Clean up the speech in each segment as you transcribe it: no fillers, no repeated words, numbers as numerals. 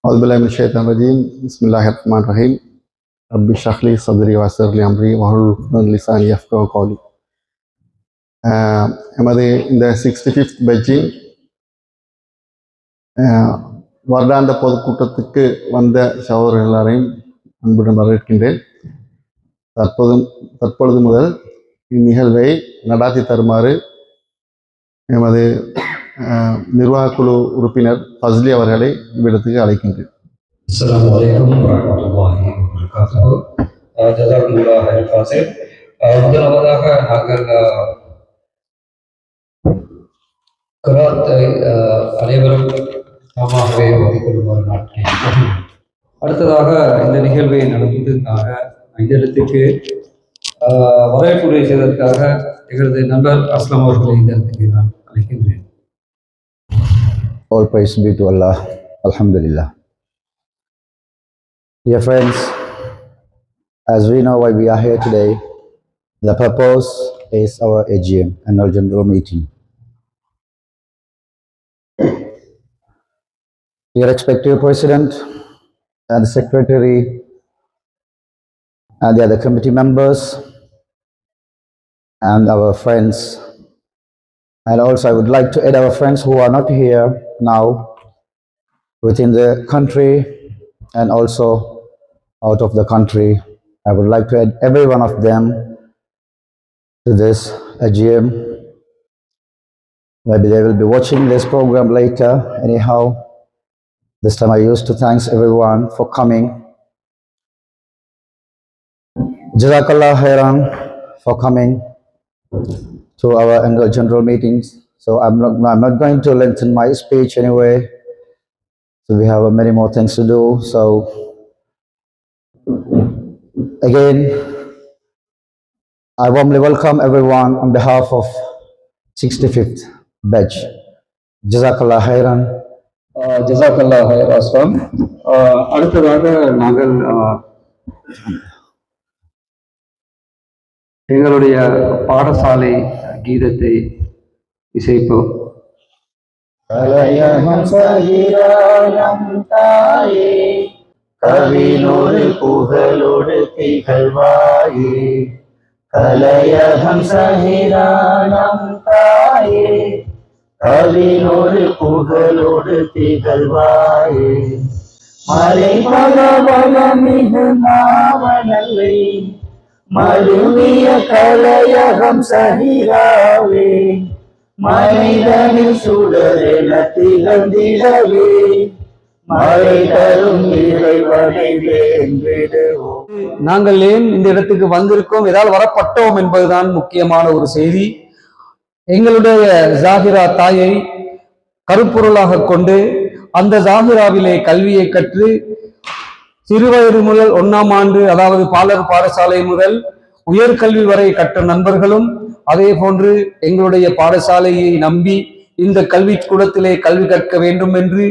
أعوذ بالله من الشيطان الرجيم بسم الله الرحمن الرحيم رب اشرح لي صدري ويسر لي أمري واحلل عقدة من لساني يفقهوا قولي. எமது இந்த 65th பெட்ஜின் வருடாந்த பொதுக்கூட்டத்துக்கு வந்த சகோதரர்கள் எல்லாரையும் அன்புடன் வரவேற்கின்றேன். தற்பொழுது முதல் இந்நிகழ்வை நடாத்தி தருமாறு எமது நிர்வாக குழு உறுப்பினர் ஃபஸ்லி அவர்களை இவ்விடத்துக்கு அழைக்கின்றேன். அஸ்ஸலாமு அலைக்கும் வரஹ்மத்துல்லாஹி வபரகாத்துஹு. ஜஸாக்குமுல்லாஹ் ஹைரன் ஃபாசில். முதலாவதாக நாங்கள் கிராத்தை அனைவரும் தாமாகவே ஓதிக்கொள்ளுமாறு நாட்கள். அடுத்ததாக இந்த நிகழ்வை நடத்துவதற்காக இந்த இடத்துக்கு வரவேற்புரை செய்வதற்காக எங்களது நண்பர் அஸ்லாம் அவர்களை இந்த இடத்துக்கு நான் அழைக்கின்றேன். All praise be to Allah. Alhamdulillah. Dear friends, as we know why we are here today, the purpose is our AGM, annual general meeting. Dear respective President and Secretary and the other committee members and our friends, and also I would like to add our friends who are not here now within the country and also out of the country. I would like to add every one of them to this AGM. Maybe they will be watching this program later. Anyhow, this time I used to thank everyone for coming. Jazakallah khairan for coming to our annual general meetings. So I'm not going to lengthen my speech anyway. So we have many more things to do. So again, I warmly welcome everyone on behalf of 65th batch. Jazakallah khairan. ஜஸாக்கல்லாஹ் ஹைரன் அஸ்லாம். அடுத்ததாக நாங்கள் எங்களுடைய பாடசாலை கீதத்தை இசைப்போம். கவினோடு புகழோடு திகழ்வாயே, கலையகம் சகிரானம் தாயே, கவினோடு புகழோடு திகழ்வாயே, மலை பகவல மிகு நாவனல்லை, மருவிய கலையகம் சகிராவே, மனிதனில் சுடரென திகழ்ந்திடவே, மழை தரும் இறைவனை வேண்டிடுவோம். நாங்கள் ஏன் இந்த இடத்துக்கு வந்திருக்கோம், ஏதாவது வரப்பட்டோம் என்பதுதான் முக்கியமான ஒரு செய்தி. எங்களுடைய ஜாகிரா தாயை கருப்பொருளாக கொண்டு அந்த ஜாகிராவிலே கல்வியை கற்று சிறுவயது முதல் 1ஆம் ஆண்டு, அதாவது பாலர் பாடசாலை முதல் உயர்கல்வி வரை கற்ற நண்பர்களும், அதே போன்று எங்களுடைய பாடசாலையை நம்பி இந்த கல்வி கூடத்திலே கல்வி கற்க வேண்டும் என்று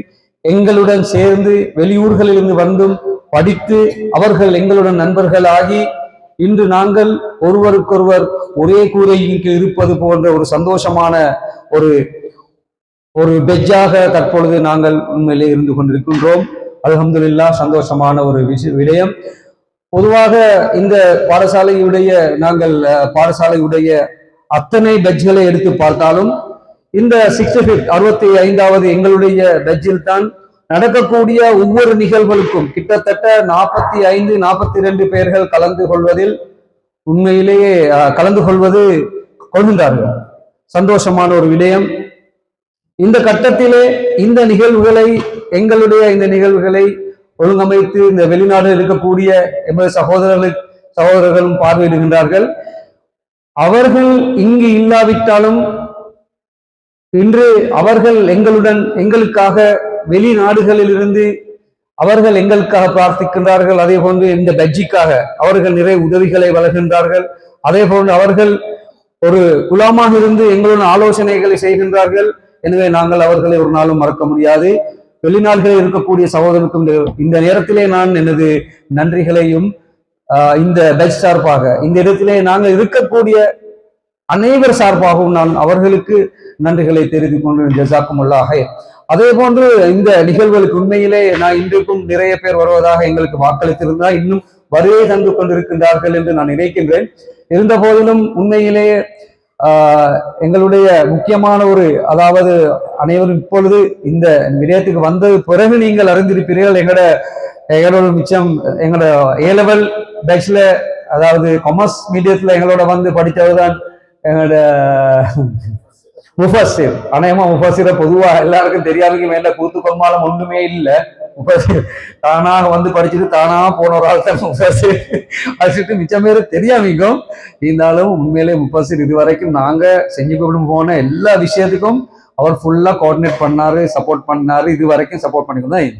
எங்களுடன் சேர்ந்து வெளியூர்களில் இருந்து வந்தும் படித்து அவர்கள் எங்களுடன் நண்பர்களாகி இன்று நாங்கள் ஒருவருக்கொருவர் ஒரே கூரையின் கீழ் இருப்பது போன்ற ஒரு சந்தோஷமான ஒரு பெஜ்ஜாக தற்பொழுது நாங்கள் உண்மையிலே இருந்து கொண்டிருக்கின்றோம். அல்ஹம்துலில்லாஹ், சந்தோஷமான ஒரு விடயம். பொதுவாக இந்த பாடசாலையுடைய அத்தனை பெட்ஜ்களை எடுத்து பார்த்தாலும் இந்த 65வது எங்களுடைய பெட்ஜில் தான் நடக்கக்கூடிய ஒவ்வொரு நிகழ்வுகளுக்கும் கிட்டத்தட்ட 45-42 பேர்கள் உண்மையிலேயே கலந்து கொள்கின்றார்கள். சந்தோஷமான ஒரு விடயம். இந்த கட்டத்திலே இந்த நிகழ்வுகளை ஒழுங்கமைத்து இந்த வெளிநாடு இருக்கக்கூடிய எமது சகோதரர்களும் பார்வையிடுகின்றார்கள். அவர்கள் இங்கு இல்லாவிட்டாலும் இன்று அவர்கள் எங்களுக்காக வெளிநாடுகளில் இருந்து அவர்கள் எங்களுக்காக பிரார்த்திக்கின்றார்கள். அதே போன்று இந்த பட்ஜிக்காக அவர்கள் நிறைய உதவிகளை வழங்குகின்றார்கள். அதே போன்று அவர்கள் ஒரு குலாமாக இருந்து எங்களுடன் ஆலோசனைகளை செய்கின்றார்கள். எனவே நாங்கள் அவர்களை ஒரு நாளும் மறக்க முடியாது. வெளிநாடுகளில் இருக்கக்கூடிய சகோதரருக்கும் இந்த நேரத்திலே நான் எனது நன்றிகளையும் இந்த பட்ஜ் சார்பாக இந்த இடத்திலே நாங்கள் இருக்கக்கூடிய அனைவர் சார்பாகவும் நான் அவர்களுக்கு நன்றிகளை தெரிவித்துக் கொண்டு ஜஸாக்குமுல்லாஹ். அதே போன்று இந்த நிகழ்வுகளுக்கு உண்மையிலே நான் இன்றைக்கும் நிறைய பேர் வருவதாக எங்களுக்கு வாக்களித்திருந்தால் இன்னும் வருகை தந்து கொண்டிருக்கின்றார்கள் என்று நான் நினைக்கின்றேன். இருந்த போதிலும் உண்மையிலேயே எங்களுடைய முக்கியமான ஒரு, அதாவது அனைவரும் இப்பொழுது இந்த விடயத்துக்கு வந்த பிறகு நீங்கள் அறிந்திருப்பீர்கள், எங்களோட மிச்சம் எங்களோட A-level பேட்ச்ல, அதாவது காமர்ஸ் மீடியத்துல எங்களோட வந்து படித்தவர் தான் எங்களோட முஃபஸிர். அநேகமா முஃபஸிரை பொதுவா எல்லாருக்கும் தெரியாதுக்கு மேல கூத்து கொம்மாலம் ஒன்றுமே இல்லை. முஃபஸிர் தானாக வந்து படிச்சுட்டு தானா போன ஒரு ஆள் தான் முஃபஸிர். படிச்சுட்டு மிச்சம் பேர் தெரியாமிக்கும். இருந்தாலும் உண்மையிலே முஃபஸிர் இதுவரைக்கும் நாங்க செஞ்சு போன எல்லா விஷயத்துக்கும் அவர் ஃபுல்லா கோஆர்டினேட் பண்ணாரு, சப்போர்ட் பண்ணாரு, இது வரைக்கும் சப்போர்ட் பண்ணிட்டு தான்.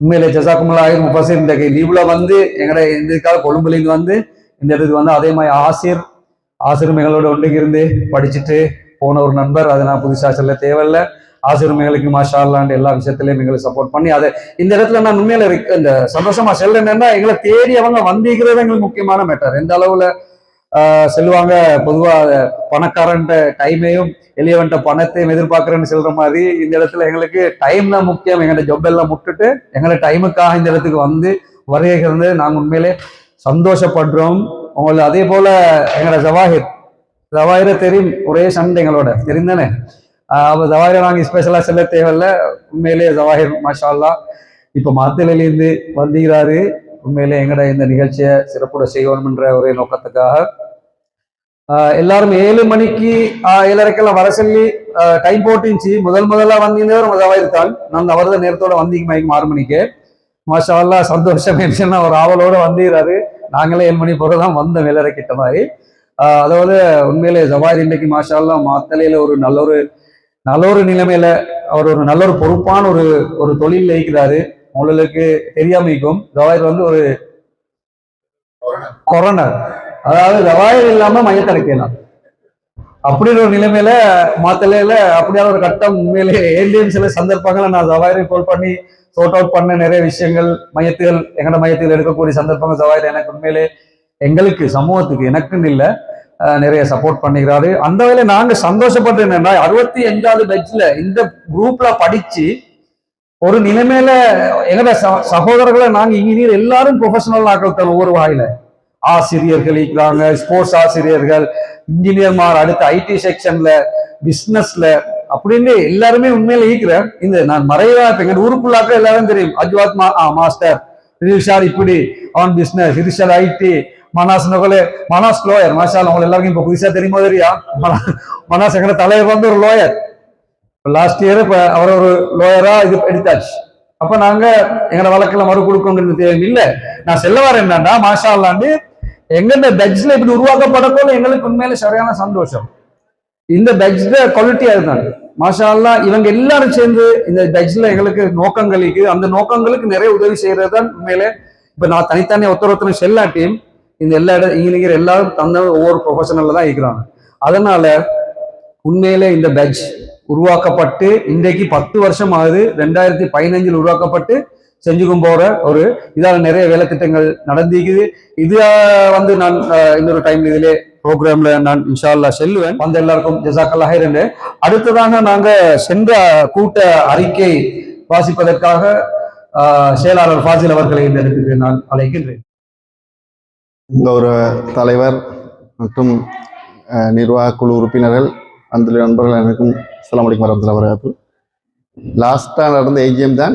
உண்மையிலே ஜஸாக்குமுல்லாஹ் முஃபஸிர் இந்த லீவ்ல வந்து எங்கட இதுக்காக கொழும்புலேருந்து வந்து இந்த இடத்துக்கு வந்து அதே மாதிரி ஆசிரியர் எங்களோட ஒன்றுக்கு இருந்து படிச்சுட்டு போன ஒரு நண்பர். அதை நான் புதுசா சொல்ல தேவையில்லை. ஆசிரியர்களுக்கு மாஷா அல்லாண்டு எல்லா விஷயத்திலையும் எங்களுக்கு சப்போர்ட் பண்ணி அதை இந்த இடத்துல நான் உண்மையில இந்த சந்தோஷமா என்னன்னா எங்களை தேடி அவங்க வந்திருக்கிறது எங்களுக்கு முக்கியமான மேட்டர். எந்த அளவுல சொல்லுவாங்க பொதுவா பணக்காரன் டைமையும் எளியவன்ட்ட பணத்தையும் எதிர்பார்க்கிறேன்னு சொல்ற மாதிரி இந்த இடத்துல எங்களுக்கு டைம் தான் முக்கியம். எங்களோட ஜொப் எல்லாம் முட்டுட்டு எங்களை டைமுக்காக இந்த இடத்துக்கு வந்து வருகிறது நாங்கள் உண்மையிலே சந்தோஷப்படுறோம். உங்களுக்கு அதே போல எங்களோட ஜவாஹிரை தெரியும், ஒரே சண்டை எங்களோட தெரிந்தானே. அப்போ ஜவாஹிரை நாங்கள் ஸ்பெஷலா செல்ல தேவையில்லை. உண்மையிலே ஜவாஹிர் மாஷா அல்லாஹ் இப்போ மாத்தலையிலேருந்து வந்துகிறாரு. உண்மையிலே எங்கட இந்த நிகழ்ச்சியை சிறப்புட செய்யணும்ன்ற ஒரே நோக்கத்துக்காக எல்லாரும் 7 மணிக்கு 7:30 வர சொல்லி டைம் போட்டுச்சு. முதல்ல வந்தீங்க ஜவாஹிர் தான். நான் அவரது நேரத்தோட வந்தீங்க மைக்கு 6 மணிக்கு. மாஷா அல்லாஹ் சந்தோஷம் என்ன ஒரு ஆவலோட வந்துகிறாரு. நாங்களே 7 மணி போறதான் வந்தோம் 7:30 கிட்ட மாதிரி. அதாவது உண்மையிலே ஜவாஹிர் இன்னைக்கு மாஷா அல்லாஹ் மாத்தலையில ஒரு நல்ல ஒரு நிலைமையில அவர் ஒரு நல்ல ஒரு பொறுப்பான ஒரு தொழில் இருக்கிறாரு. உங்களுக்கு தெரியாம இருக்கும், ஜவாஹிர் வந்து ஒரு கொரோனா, அதாவது ஜவாஹிர் இல்லாம மையத்தடைக்கலாம் அப்படின்னு ஒரு நிலைமையில மாத்தலையில அப்படியான ஒரு கட்டம். உண்மையிலே ஏண்டியன் சில சந்தர்ப்பங்களை நான் ஜவாஹிரை கால் பண்ணி சோர்ட் அவுட் பண்ண நிறைய விஷயங்கள் எங்கட மையத்தில் எடுக்கக்கூடிய சந்தர்ப்பங்கள் ஜவாஹிர் எனக்கு உண்மையிலே எங்களுக்கு சமூகத்துக்கு எனக்குன்னு இல்லை நிறைய சப்போர்ட் பண்ணிக்கிறாரு. அந்த வேலை நாங்க சந்தோஷப்பட்டு என்னன்னா 65வது பெட்ச்ல இந்த குரூப்ல படிச்சு ஒரு நிலைமையில எங்கட சகோதரர்களை நாங்க இன்ஜினியர் எல்லாரும் ப்ரொஃபஷனல் ஆக்கள் ஒவ்வொரு வாயில ஆசிரியர்கள் இருக்கிறாங்க, ஸ்போர்ட்ஸ் ஆசிரியர்கள், இன்ஜினியர்மார், அடுத்து ஐடி செக்ஷன்ல, பிசினஸ்ல அப்படின்னு எல்லாருமே உண்மையில இருக்கிற இந்த நான் மறைவா இப்ப எங்க ஊருக்குள்ளாக்க எல்லாரும் தெரியும். அஜ்வாத் மாஸ்டர், ரிஷார் இப்படி own business, Rishar IT, Manas நகலே, மனாஸ் லோயர். மாஷா அவங்க எல்லாருக்கும் இப்ப புதுசா தெரியுமோ தெரியா, மனாஸ் எங்க தலைவர் வந்து ஒரு லோயர். லாஸ்ட் இயர் இப்ப அவர் ஒரு லோயரா இது எடுத்தாச்சு. அப்ப நாங்க எங்கட வழக்கில் மறு கொடுக்கணும்னு தேவையில்லை. நான் செல்ல வர என்னன்னா மாஷா அல்லாண்டு எங்க பெட்ச்ல இப்படி உருவாக்கப்படக்கூட எங்களுக்கு உண்மையில சரியான சந்தோஷம். இந்த பெட்ச்ல குவாலிட்டியா இருந்தாங்க மாஷா அல்லாஹ். இவங்க எல்லாரும் சேர்ந்து இந்த பெட்ச்ல எங்களுக்கு நோக்கங்களுக்கு, அந்த நோக்கங்களுக்கு நிறைய உதவி செய்யறதுதான் உண்மையிலே. இப்ப நான் தனித்தனி ஒருத்தர் செல்லாட்டியும் இந்த எல்லா இங்க எல்லாரும் தந்த ஒவ்வொரு ப்ரொஃபஷனல்ல தான் இருக்கிறாங்க. அதனால உண்மையிலே இந்த பெட்ச் உருவாக்கப்பட்டு இன்றைக்கு 10 வருஷம் ஆகுது. 2015 உருவாக்கப்பட்டு செஞ்சுக்கும் போற ஒரு இதால நிறைய வேலை திட்டங்கள் நடந்திருக்குது. இது வந்து நான் இன்னொரு டைம் இதிலே ப்ரோக்ராம்ல நான் இன்ஷா அல்லாஹ் செல்லுவேன். வந்து எல்லாருக்கும் ஜஸாக்கல்லாஹ் ஹைரன். அடுத்ததாக நாங்க சென்ற கூட்ட அறிக்கை வாசிப்பதற்காக செயலாளர் ஃபாசில் அவர்களை இந்த இடத்துக்கு நான் அழைக்கின்றேன். ஒரு தலைவர் மற்றும் நிர்வாக குழு உறுப்பினர்கள், அந்த நண்பர்கள் எனக்கும் அஸ்ஸலாமு அலைக்கும் வரஹ்மத்துல்லாஹி வபரகாத்துஹு. லாஸ்ட்டாக நடந்த ஏஜிஎம் தான்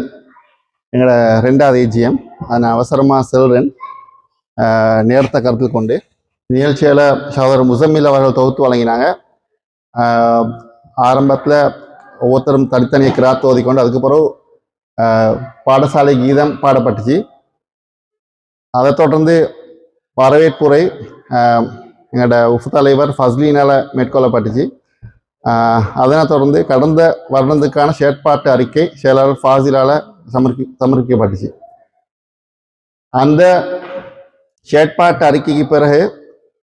எங்களோட 2வது ஏஜிஎம். அதை நான் அவசரமாக செல்றேன் நேரத்தை கருத்தில் கொண்டு. நிகழ்ச்சியில் சகோதரர் முசம்மில் அவர்கள் தொகுத்து வழங்கினாங்க. ஆரம்பத்தில் ஒவ்வொருத்தரும் தனித்தனியை கிராத்து ஓதிக்கொண்டு அதுக்கப்புறம் பாடசாலை கீதம் பாடப்பட்டுச்சு. அதை தொடர்ந்து வரவேற்புரை எங்களோட உஃப் தலைவர் ஃபஸ்லீனால் மேற்கொள்ளப்பட்டுச்சு. அதனை தொடர்ந்து கடந்த வருடத்துக்கான செயற்பாட்டு அறிக்கை செயலாளர் ஃபாசிலால் சமர்ப்பிக்கப்பட்டுச்சு. அந்த செயற்பாட்டு அறிக்கைக்கு பிறகு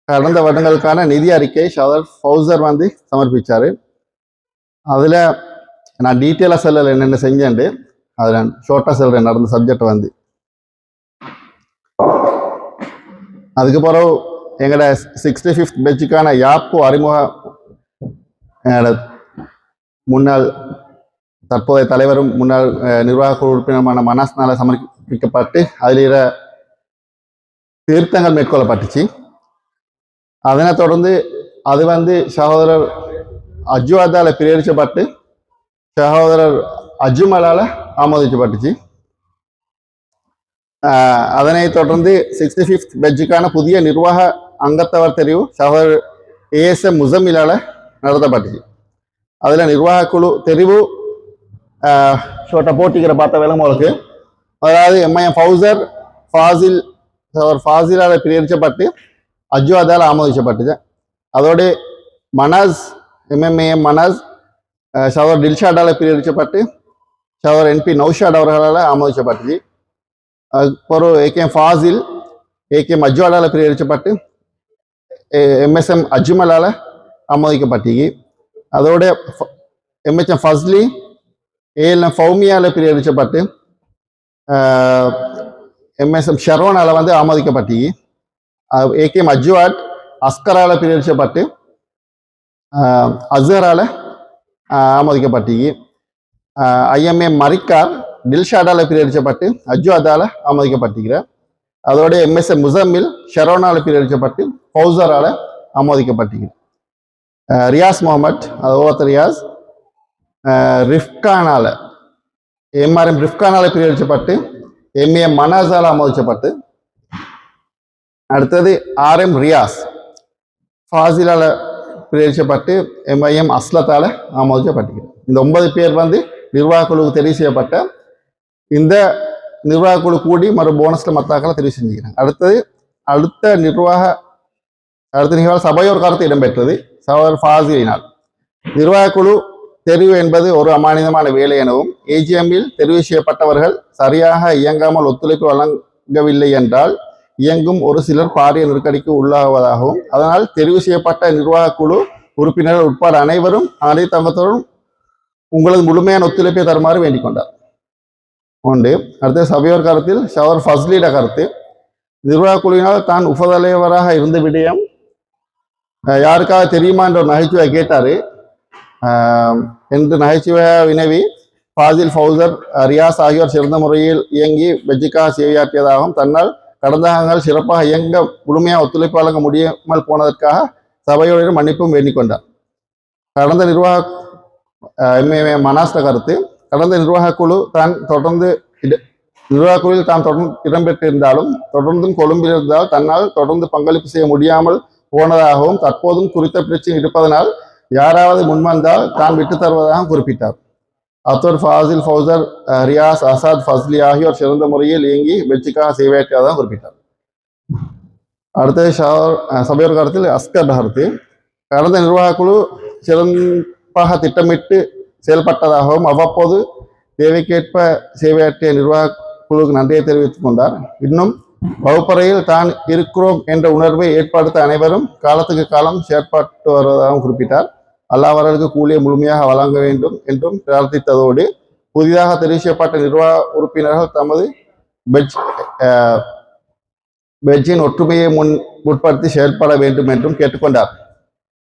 கடந்த வருடங்களுக்கான நிதி அறிக்கை ஷாதர் ஃபௌசர் வந்து சமர்ப்பித்தார். அதில் நான் டீட்டெயிலாக சொல்லலை என்னென்ன செஞ்சேன்ட்டு, அதில் நான் ஷார்ட்டாக சொல்கிறேன் நடந்த சப்ஜெக்ட் வந்து. அதுக்கப்புறம் எங்களோட 65th பெட்சுக்கான யாப்பு அறிமுக எங்களோட முன்னாள் தற்போதைய தலைவரும் முன்னாள் நிர்வாக குழு உறுப்பினருமான மனாஸ்னால சமர்ப்பிக்கப்பட்டு அதில் திருத்தங்கள் மேற்கொள்ளப்பட்டுச்சு. அதனைத் தொடர்ந்து அது சகோதரர் அஜ்வாதால பிரேரிக்கப்பட்டு சகோதரர் அஜுமலால ஆமோதிக்கப்பட்டுச்சு. அதனைத் தொடர்ந்து 65th பெஞ்சுக்கான புதிய நிர்வாக அங்கத்தவர் தெரிவு சகோதரர் ஏஎஸ்எம் முசம்மிலால நடத்தப்பட்டுச்சு. அதில் நிர்வாக குழு தெரிவு ஷோட்டை போட்டிக்கிற பார்த்த வேலை உங்களுக்கு, அதாவது எம்ஐஎம் ஃபவுசர் ஃபாசில் ஃபாசிலால பிரேரிக்கப்பட்டு அஜ்வாதால ஆமோதிக்கப்பட்டுச்சு. அதோடு மனாஸ் எம்எம்ஏஎம் மனாஸ் சகோதரர் டில்ஷாடால பிரேரிக்கப்பட்டு சகோதரர் என்பி நௌஷாட் அவர்களால் ஆமோதிக்கப்பட்டுச்சு. அதுக்கப்புறம் ஏகேஎம் ஃபாசில் ஏகேஎம் அஜ்வாடால பிரேரிக்கப்பட்டு எம்எஸ்எம் அஜ்மலால் ஆமோதிக்கப்பட்டீங்க. அதோட எம்ஹெச்எம் ஃபஸ்லி ஏஎல்எம் ஃபௌமியால் பிரேரிக்கப்பட்டு எம்எஸ்எம் ஷெரோனால ஆமோதிக்கப்பட்டீங்க. ஏகேஎம் அஜ்வாட் அஸ்கரால பிரேரிக்கப்பட்டு அஸ்ஹரால ஆமோதிக்கப்பட்டீங்க. ஐஎம்ஏ மரிக்கார் டில்ஷாடால பிரேரிக்கப்பட்டு அஜ்வாதால ஆமோதிக்கப்பட்டிருக்கிறார். அதோட எம்எஸ்எம் முசம்மில் ஷெரோனால பிரேரிக்கப்பட்டு ஃபௌசரால ஆமோதிக்கப்பட்டிருக்கிறார். ரியாஸ் முகமட் ஒவ்வொருத்தர் ரியாஸ் ரிஃப்கானால எம்ஆர்எம் ரிஃப்கானால பிரேரிக்கப்பட்டு எம்ஏஎம் மனாஸால ஆமோதிக்கப்பட்டு, அடுத்தது ஆர்எம் ரியாஸ் ஃபாசிலால பிரேரிக்கப்பட்டு எம்ஐஎம் அஸ்லத்தால ஆமோதிக்கப்பட்டிருக்கிறார். இந்த 9 பேர் நிர்வாக குழுவுக்கு தெரிவு செய்யப்பட்ட இந்த நிர்வாக குழு கூடி மறு போனஸ்ல மத்தாக்களை தெரிவு செஞ்சுக்கிறாங்க. அடுத்த நிகழ்வு சபையோர் கருத்து இடம்பெற்றது சகோதரர் ஃபாசிலினால். நிர்வாக குழு தெரிவு என்பது ஒரு அமானிதமான வேலை எனவும் ஏஜிஎம்மில் தெரிவு செய்யப்பட்டவர்கள் சரியாக இயங்காமல் ஒத்துழைப்பு வழங்கவில்லை என்றால் இயங்கும் ஒரு சிலர் பாரிய நெருக்கடிக்கு உள்ளாவதாகவும், அதனால் தெரிவு செய்யப்பட்ட நிர்வாக குழு உறுப்பினர்கள் உட்பட அனைவரும் அனைத்து அங்கத்தோடும் உங்களது முழுமையான ஒத்துழைப்பை தருமாறு வேண்டிக் கொண்டார். ஒன்று. அடுத்த சபையோர் கருத்தில் சகோதரர் ஃபஸ்லிட கருத்து, நிர்வாக குழுவினால் தான் உபதலைவராக இருந்த விடயம் யாருக்காக தெரியுமா என்ற ஒரு நகைச்சுவை கேட்டாரு என்று நகைச்சுவையாக வினவி ஃபாசில் ஃபவுசர் ரியாஸ் ஆகியோர் சிறந்த முறையில் இயங்கி பெஜ்ஜுக்காக சேவையாற்றியதாகவும் தன்னால் கடந்த காலங்கள் சிறப்பாக இயங்க முழுமையாக ஒத்துழைப்பு வழங்க முடியாமல் போனதற்காக சபையோடு மன்னிப்பும் வேண்டிக் கொண்டார். கடந்த நிர்வாக மனாஸ்ட கருத்து, கடந்த நிர்வாக குழு நிர்வாக குழுவில் தான் தொடர்ந்து இடம்பெற்றிருந்தாலும் தொடர்ந்தும் கொழும்பில் இருந்தால் தன்னால் தொடர்ந்து பங்களிப்பு செய்ய முடியாமல் போனதாகவும் தற்போதும் குறித்த பிரச்சனை இருப்பதனால் யாராவது முன்வந்தால் தான் விட்டு தருவதாகவும் குறிப்பிட்டார். அத்தோடு ஃபாசில் ஃபவுசர் ரியாஸ் அசாத் ஃபஸ்லி ஆகியோர் சிறந்த முறையில் இயங்கி வெற்றிக்காக சேவையாற்றியதாக குறிப்பிட்டார். அடுத்தது சபையோர் கருத்தில் அஸ்கர் கருத்து, கடந்த நிர்வாக குழு சிறப்பாக திட்டமிட்டு செயல்பட்டதாகவும் அவ்வப்போது தேவைக்கேற்ப சேவையாற்றிய நிர்வாக குழுவுக்கு நன்றியை தெரிவித்துக் கொண்டார். இன்னும் வகுப்பறையில் தான் இருக்கிறோம் என்ற உணர்வை ஏற்படுத்த அனைவரும் காலத்துக்கு காலம் செயற்பட்டு வருவதாகவும் குறிப்பிட்டார். அல்லாஹ்வர்களுக்கு கூலியை முழுமையாக வழங்க வேண்டும் என்றும் பிரார்த்தித்ததோடு புதிதாக தெரிவு செய்யப்பட்ட நிர்வாக உறுப்பினர்கள் தமது பெட்ஜின் ஒற்றுமையை முற்படுத்தி செயல்பட வேண்டும் என்றும் கேட்டுக்கொண்டார்.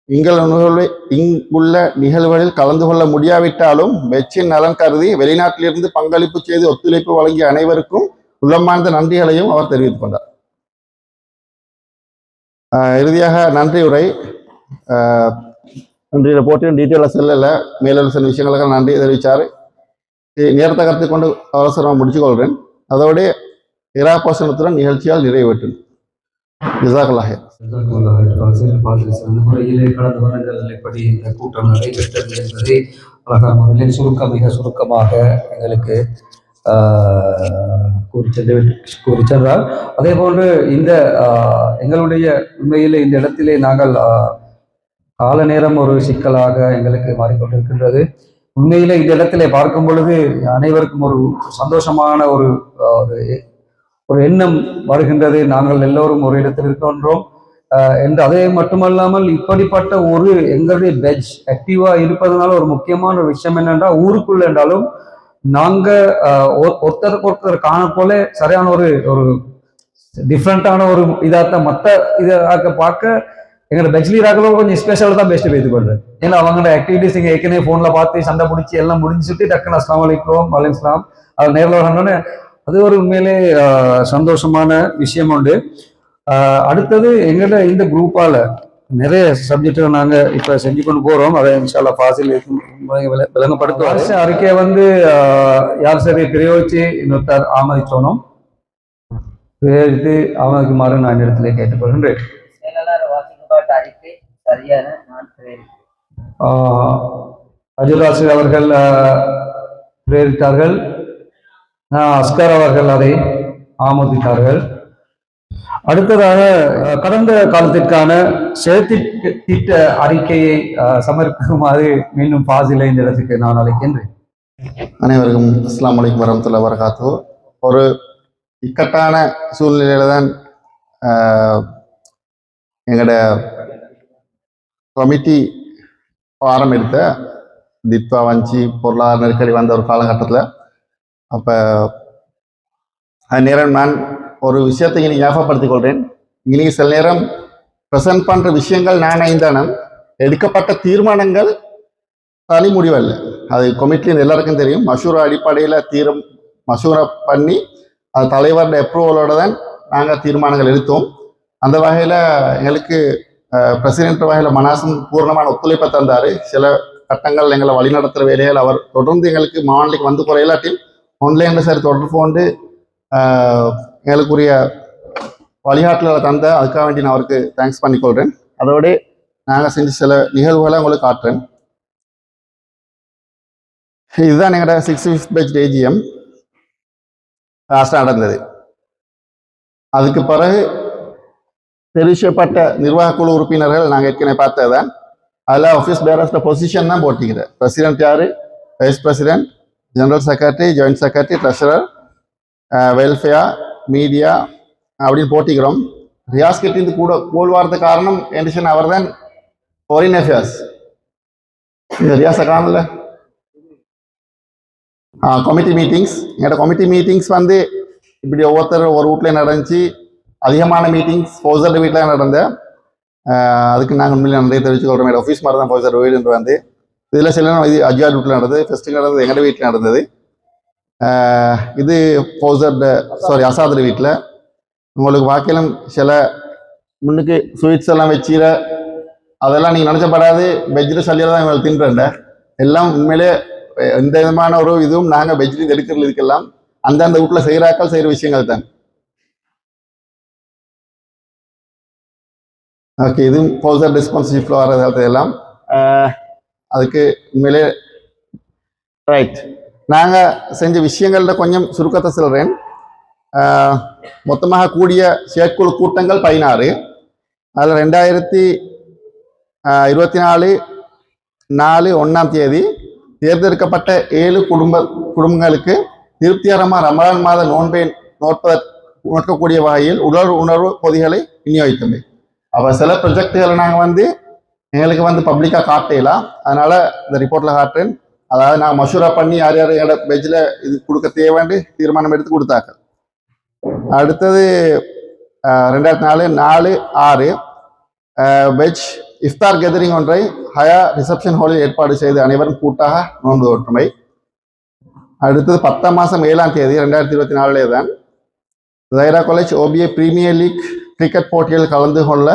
இங்குள்ள நிகழ்வுகளில் கலந்து கொள்ள முடியாவிட்டாலும் பெட்ஜின் நலன் கருதி வெளிநாட்டிலிருந்து பங்களிப்பு செய்து ஒத்துழைப்பு வழங்கிய அனைவருக்கும் உள்ளமார்ந்த நன்றிகளையும் அவர் தெரிவித்துக் கொண்டார். இறுதியாக நன்றி உரை. நன்றியில் போட்டியும் டீட்டெயிலாக செல்லல, மேலும் சில விஷயங்களுக்காக நன்றி தெரிவித்தார். நேரத்தை கருத்து கொண்டு அவசரமாக முடிச்சுக்கொள்கிறேன். அதோட இராபோசனத்துடன் நிகழ்ச்சியால் நிறைவேற்றும். ஜிசாக்கல்லாஹ். கடந்த வருடங்கள் எப்படி இந்த கூட்டம் நடைபெற்றது என்பதை அழகான முறையில் மிக சுருக்கமாக எங்களுக்கு கூறி சென்றார். அதே போன்று இந்த எங்களுடைய உண்மையில் இந்த இடத்திலே நாங்கள் கால நேரம் ஒரு சிக்கலாக எங்களுக்கு மாறிக்கொண்டிருக்கின்றது. உண்மையிலே இந்த இடத்திலே பார்க்கும் பொழுது அனைவருக்கும் ஒரு சந்தோஷமான ஒரு எண்ணம் வருகின்றது. நாங்கள் எல்லோரும் ஒரு இடத்தில் இருக்கின்றோம் என்று. அதே மட்டுமல்லாமல் இப்படிப்பட்ட ஒரு எங்களுடைய பெட்ஜ் ஆக்டிவா இருப்பதனால ஒரு முக்கியமான ஒரு விஷயம் என்னென்றால், ஊருக்குள்ள என்றாலும் நாங்க ஒருத்தருக்கு ஒருத்தர் காண போல சரியான ஒரு டிஃப்ரெண்டான ஒரு இதாத்த மற்ற இதாக பார்க்க எங்களோட பெச்லீராக்களும் கொஞ்சம் ஸ்பெஷல் தான் பெஸ்ட் பேத்து கொள்றேன். ஏன்னா அவங்களோட ஆக்டிவிட்டிஸ் இங்கே ஏற்கனவே ஃபோனில் பார்த்து சண்டை பிடிச்சி எல்லாம் முடிஞ்சுட்டு டக்குன்னு அஸ்லாம் வலைக்கும் வலைக்கலாம் அது நேரில் வரணும்னு அது ஒரு உண்மையிலே சந்தோஷமான விஷயம் உண்டு. அடுத்தது எங்களோட இந்த குரூப்பால நிறைய சப்ஜெக்ட் நாங்க இப்ப செஞ்சு கொண்டு போறோம். அதை இன்ஷால்லா ஃபாசில் விளங்கப்படுத்துவார். அறிக்கையை வந்து யார் சரி பிரயோகிச்சு இன்னொருத்தர் ஆமதிச்சோனும் பிரயோகித்து ஆமதிக்குமாறு நான் இடத்துல கேட்டுக்கொள்கின்றேன். அஜுராசி அவர்கள் பிரேரித்தார்கள். அஸ்கர் அவர்கள் அதை ஆமோதித்தார்கள். அடுத்ததாக கடந்த காலத்திற்கான திட்ட அறிக்கையை சமர்ப்பிக்குமாறு மீண்டும் ஃபாசிலை இந்த இடத்துக்கு நான் அழைக்கின்றேன். அனைவருக்கும் அஸ்ஸலாமு அலைக்கும் வரஹ்மத்துல்லாஹி வபரகாத்துஹு. ஒரு இக்கட்டான சூழ்நிலையில தான் எங்களோட கமிட்டி பாரம் எடுத்த தித்வா வஞ்சி பொருளாதார நெருக்கடி வந்த ஒரு காலகட்டத்தில் அப்போ நேரம் நான் ஒரு விஷயத்தை இனி ஞாபகப்படுத்திக் கொள்கிறேன். இனி சில நேரம் ப்ரெசன்ட் பண்ணுற விஷயங்கள் நான் ஐந்தானம் எடுக்கப்பட்ட தீர்மானங்கள் தனி முடிவல்ல. அது கமிட்டியில் எல்லாருக்கும் தெரியும். மஷூரா அடிப்படையில் மஷூரா பண்ணி அது தலைவருடைய அப்ரூவலோட தான் நாங்கள் தீர்மானங்கள் எடுத்தோம். அந்த வகையில் எங்களுக்கு பிரசிடென்ட் வகையில் மனாசன் பூர்ணமான ஒத்துழைப்பை தந்தார். சில கட்டங்கள் எங்களை வழிநடத்துகிற வேலைகள் அவர் தொடர்ந்து எங்களுக்கு மாநிலைக்கு வந்து குறையலாட்டியும் ஆன்லைனில் சரி தொடர்பு கொண்டு எங்களுக்குரிய வழிகாட்டுதலை தந்த அதுக்காக வேண்டி நான் அவருக்கு தேங்க்ஸ் பண்ணிக்கொள்கிறேன். அதோடு நாங்கள் செஞ்ச சில நிகழ்வுகளை உங்களுக்கு காட்டுறேன். இதுதான் எங்களோட 65th பேட்ச் AGM லாஸ்ட்டாக நடந்தது. அதுக்கு பிறகு தெரிவிக்கப்பட்ட நிர்வாக குழு உறுப்பினர்கள் நாங்கள் ஏற்கனவே பார்த்தது தான். அதில் ஆஃபீஸ் பேரர்ஸில் பொசிஷன் தான் போட்டிக்கிறேன். பிரசிடென்ட் யார், vice president, general secretary, joint secretary, treasurer, welfare, media அப்படின்னு போட்டிக்கிறோம். ரியாஸ் கிட்டேருந்து கூட கோல் வாரது காரணம் என்டிஷன் அவர் தான் ஃபாரின் அஃபேர்ஸ். இந்த ரியாஸை காணல. கமிட்டி மீட்டிங்ஸ், எங்களோட கமிட்டி மீட்டிங்ஸ் வந்து இப்படி ஒவ்வொருத்தர் ஒரு வீட்டில் நடந்துச்சு. அதிகமான மீட்டிங்ஸ் ஃபௌசர் வீட்டில் நடந்த அதுக்கு நாங்கள் உண்மையிலே நிறைய தெரிவிச்சுக்கொள்கிறோம். என்னோட ஆஃபீஸ் மாதிரி தான் ஃபௌசர் வீடு வந்து இதில் சில இது அஜ்யார் வீட்டில் நடந்தது, ஃபெஸ்ட்டு நடந்தது எங்களோட வீட்டில் நடந்தது. இது அசாதர் வீட்டில். உங்களுக்கு வாக்கிலும் சில முன்னுக்கு ஸ்வீட்ஸ் எல்லாம் வச்சிட அதெல்லாம் நீங்கள் நினச்சப்படாது. வெஜ்ஜில் சல்லியில் தான் எங்களுக்கு தின்றேன். எல்லாம் உண்மையிலே எந்த விதமான ஒரு இதுவும் நாங்கள் வெஜ்ஜில் எடுக்கிறது இதுக்கெல்லாம் அந்தந்த வீட்டில் செய்கிறாக்கள் செய்கிற விஷயங்கள் தான். ஓகே, இதுவும் ஃபௌசர் ரெஸ்பான்சிபிள் வர்றது எல்லாம் அதுக்கு உண்மையிலே ரைட். நாங்கள் செஞ்ச விஷயங்கள்ல கொஞ்சம் சுருக்கத்தை சொல்கிறேன். மொத்தமாக கூடிய செயற்குழு கூட்டங்கள் 16. அதில் 2024/4/1 தேர்ந்தெடுக்கப்பட்ட 7 குடும்பங்களுக்கு திருப்திகரமாக ரமலான் மாத நோன்பை நோக்கக்கூடிய வகையில் உணர்வு பொதிகளை விநியோகித்தது. அப்போ சில ப்ரொஜெக்டுகளை நாங்கள் வந்து எங்களுக்கு வந்து பப்ளிக்காக காட்டலாம். அதனால் இந்த ரிப்போர்ட்டில் காட்டுறேன். அதாவது நான் மஷூரா பண்ணி யார் யார் எங்களோட பெஜ்ஜில் இது கொடுக்க தேவைன்னு தீர்மானம் எடுத்து கொடுத்தாங்க. அடுத்தது 2004/4/6 வெஜ் இஃப்தார் கெதரிங் ஒன்றை ஹயா ரிசப்ஷன் ஹாலில் ஏற்பாடு செய்து அனைவரும் கூட்டாக நோன்பு ஒற்றுமை. அடுத்தது 10 மாதம் 7 2024 தான் Jaira college OBA premier league cricket போட்டியில் கலந்து கொள்ள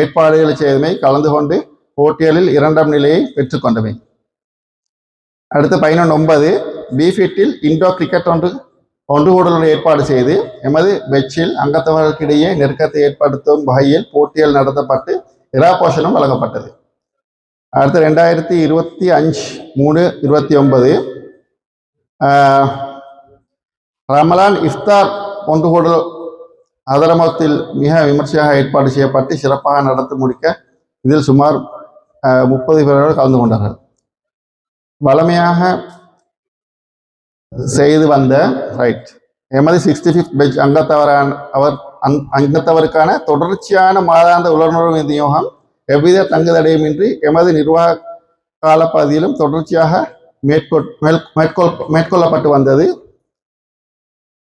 ஏற்பாடுகளை செய்தமை, கலந்து கொண்டு போட்டிகளில் 2ஆம் நிலையை பெற்றுக்கொண்டவை. அடுத்து 11/9 பிஃபிட்டில் இண்டோர் கிரிக்கெட் ஒன்று கூடலுடன் ஏற்பாடு செய்து எமது பெச்சில் அங்கத்தவர்களுக்கிடையே நெருக்கத்தை ஏற்படுத்தும் வகையில் போட்டிகள் நடத்தப்பட்டு இராபோஷனும் வழங்கப்பட்டது. அடுத்து 2025/3/29 ரமலான் இஃப்தார் ஒன்று கூடல் ஹதரமௌத்தில் மிக விமர்சையாக ஏற்பாடு செய்யப்பட்டு சிறப்பாக நடத்தி முடிக்க இதில் சுமார் 30 பேர்கள் கலந்து கொண்டார்கள். வளமையாக செய்து வந்த எமது 65th பெஞ்ச் அங்கத்தவருக்கான தொடர்ச்சியான மாதாந்த உலர்வுணர்வு விநியோகம் எவ்வித தங்குதடையுமின்றி எமது நிர்வாக காலப்பகுதியிலும் தொடர்ச்சியாக மேற்கொள்ளப்பட்டு வந்தது.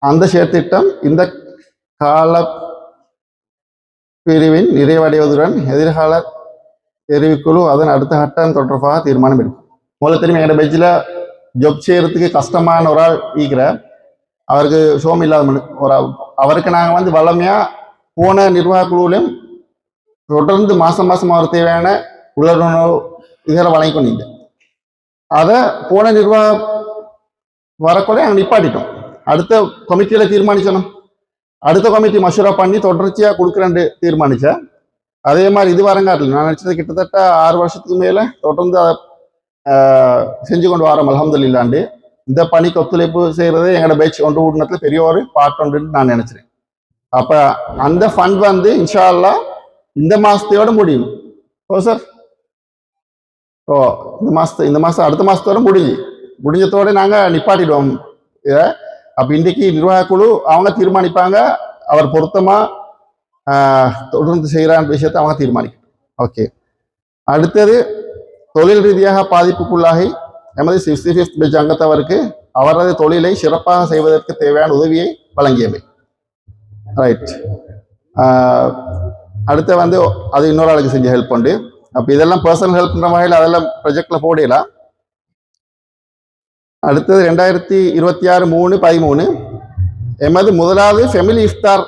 அந்த செயற்திட்டம் இந்த கால பிரிவின் நிறைவடைவதுடன் எதிர்கால தெரிவுக்குழு அதன் அடுத்த கட்டம் தொடர்பாக தீர்மானம் எடுக்கும். முதல்ல தெரியும் எங்களோட பெஞ்சில் ஜாப் செய்யறதுக்கு கஷ்டமான ஒரு ஆள் ஈக்கிற அவருக்கு சோம் இல்லாத ஒரு அவருக்கு நாங்கள் வந்து வளமையாக போன நிர்வாக குழுவிலும் தொடர்ந்து மாதம் அவர் தேவையான உலர்வுணவு இதெல்லாம் வழங்கி கொண்டீங்க. அதை போன நிர்வாகம் வரக்குள்ள நாங்கள் நிப்பாட்டிட்டோம். அடுத்த கமிட்டியில் தீர்மானிச்சணும். அடுத்த கமிட்டி மஷூரா பண்ணி தொடர்ச்சியாக கொடுக்குறேன்னு தீர்மானித்தேன். அதே மாதிரி இது வரங்காட்டில் நான் நினச்சது கிட்டத்தட்ட 6 வருஷத்துக்கு மேலே தொடர்ந்து அதை செஞ்சு கொண்டு வரோம் அல்ஹம்துலில்லாஹ். இந்த பணிக்கு ஒத்துழைப்பு செய்கிறது எங்களோட பேட்ச் ஒன்று ஊட்டினத்தில் பெரிய ஒரு பார்ட் ஒன்றுன்னு நான் நினச்சிறேன். அப்போ அந்த ஃபண்ட் வந்து இன்ஷா அல்லாஹ் இந்த மாதத்தையோட முடியும். ஓ சார், ஓ இந்த மாதம் அடுத்த மாதத்தோட முடிஞ்சதோடு நாங்கள் நிப்பாட்டிடுவோம் இதை. அப்போ இன்றைக்கு நிர்வாக குழு அவங்க தீர்மானிப்பாங்க, அவர் பொருத்தமாக தொடர்ந்து செய்கிறான் விஷயத்தை அவங்க தீர்மானிக்கணும். ஓகே, அடுத்தது தொழில் ரீதியாக பாதிப்புக்குள்ளாகி எமது 65th பெஞ்ச் அங்கத்தவருக்கு அவரது தொழிலை சிறப்பாக செய்வதற்கு தேவையான உதவியை வழங்கியவை. ரைட், அடுத்து வந்து அது இன்னொரு ஆளுக்கு செஞ்ச ஹெல்ப் உண்டு. அப்போ இதெல்லாம் பர்சனல் ஹெல்ப்ன்ற வகையில் அதெல்லாம் ப்ரொஜெக்டில் போடலாம். அடுத்தது 2026-3-13 எமது முதலாவது ஃபெமிலி இஃப்தார்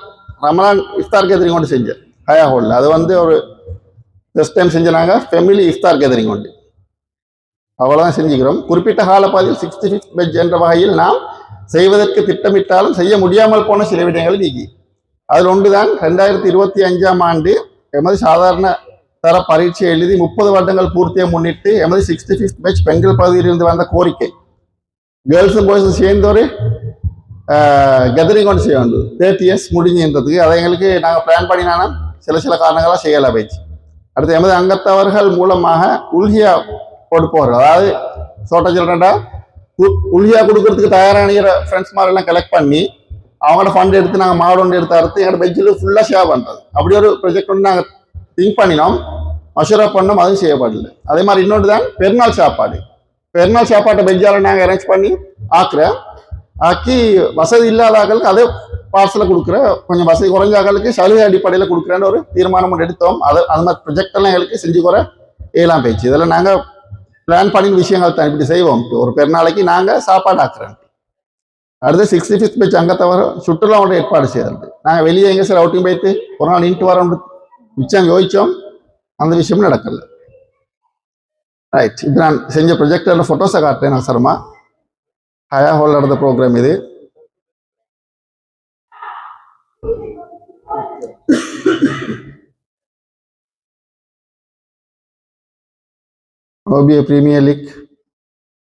ரமலான் இஃப்தார் கேதரிங் கொண்டு செஞ்சேன் ஹயா ஹோலில். அது வந்து ஒரு ஃபர்ஸ்ட் டைம் செஞ்சனாங்க ஃபெமிலி இஃப்தார் கேதரிங் கொண்டு. அவ்வளோதான் செஞ்சுக்கிறோம். குறிப்பிட்ட காலப்பகுதியில் 65th பெஞ்ச் என்ற வகையில் நாம் செய்வதற்கு திட்டமிட்டாலும் செய்ய முடியாமல் போன சில விடயங்கள் நீக்கி. அதில் ஒன்றுதான் 2025ஆம் ஆண்டு எமது சாதாரண தர பரீட்சை எழுதி 30 வருடங்கள் பூர்த்தியை முன்னிட்டு எமது 65th பெஞ்ச் பெண்கள் பகுதியிலிருந்து வந்த கோரிக்கை கேர்ள்ஸும் பாய்ஸும் சேர்ந்து ஒரு கெதரிங் கொண்டு செய்ய வேண்டும். 30 years முடிஞ்சுன்றதுக்கு அதை எங்களுக்கு நாங்கள் பிளான் பண்ணினாலும் சில காரணங்களாக செய்யலை போயிடுச்சு. அடுத்து எமது அங்கத்தவர்கள் மூலமாக உல்ஹியா கொடுப்பவர்கள், அதாவது சோட்ட சில்ட்ரன்டா உல்ஹியா கொடுக்கறதுக்கு தயாரான ஃப்ரெண்ட்ஸ் மாதிரிலாம் கலெக்ட் பண்ணி அவங்களோட ஃபண்ட் எடுத்து நாங்கள் மாடு ஒன்று எடுத்து அறுத்து எங்களோட பெஞ்சில் ஃபுல்லாக ஷேர் பண்ணுறது. அப்படி ஒரு ப்ரொஜெக்ட் ஒன்று நாங்கள் திங்க் பண்ணினோம், மஷூரா பண்ணோம், அதுவும் செய்யப்படல. அதே மாதிரி இன்னொன்று தான் பெருநாள் சாப்பாடு. பெருநாள் சாப்பாட்டை பெஞ்சால் நாங்கள் அரேஞ்ச் பண்ணி ஆக்கி வசதி இல்லாத ஆக்களுக்கு அதே பார்சலை கொடுக்குற, கொஞ்சம் வசதி குறைஞ்ச ஆக்களுக்கு சலுகை அடிப்படையில் கொடுக்குறேன்னு ஒரு தீர்மானம் ஒன்று எடுத்தோம். அது மாதிரி ப்ரொஜெக்ட் எல்லாம் எங்களுக்கு செஞ்சு குறை ஏலாம் போயிடுச்சு. இதெல்லாம் நாங்கள் பிளான் பண்ணி விஷயங்கள் தான் இப்படி செய்வோம். ஒரு பெருநாளைக்கு நாங்கள் சாப்பாடு ஆக்குறோம். அடுத்து 65th பெஞ்ச் அங்கத்தவர சுற்றுலாவோட ஏற்பாடு செய்யறது. நாங்கள் வெளியே எங்கே சார் அவுட்டிங் போயிட்டு ஒரு நாள் இன்ட்டு வரோம் மிச்சம் யோசிச்சோம், அந்த விஷயமும் நடக்கல. ரைட், இது நான் செஞ்ச ப்ரொஜெக்டோட ஃபோட்டோஸை காட்டுறேன். நான் சரமா ஹயா ஹால் நடந்த ப்ரோக்ராம் இது. OBA Premier League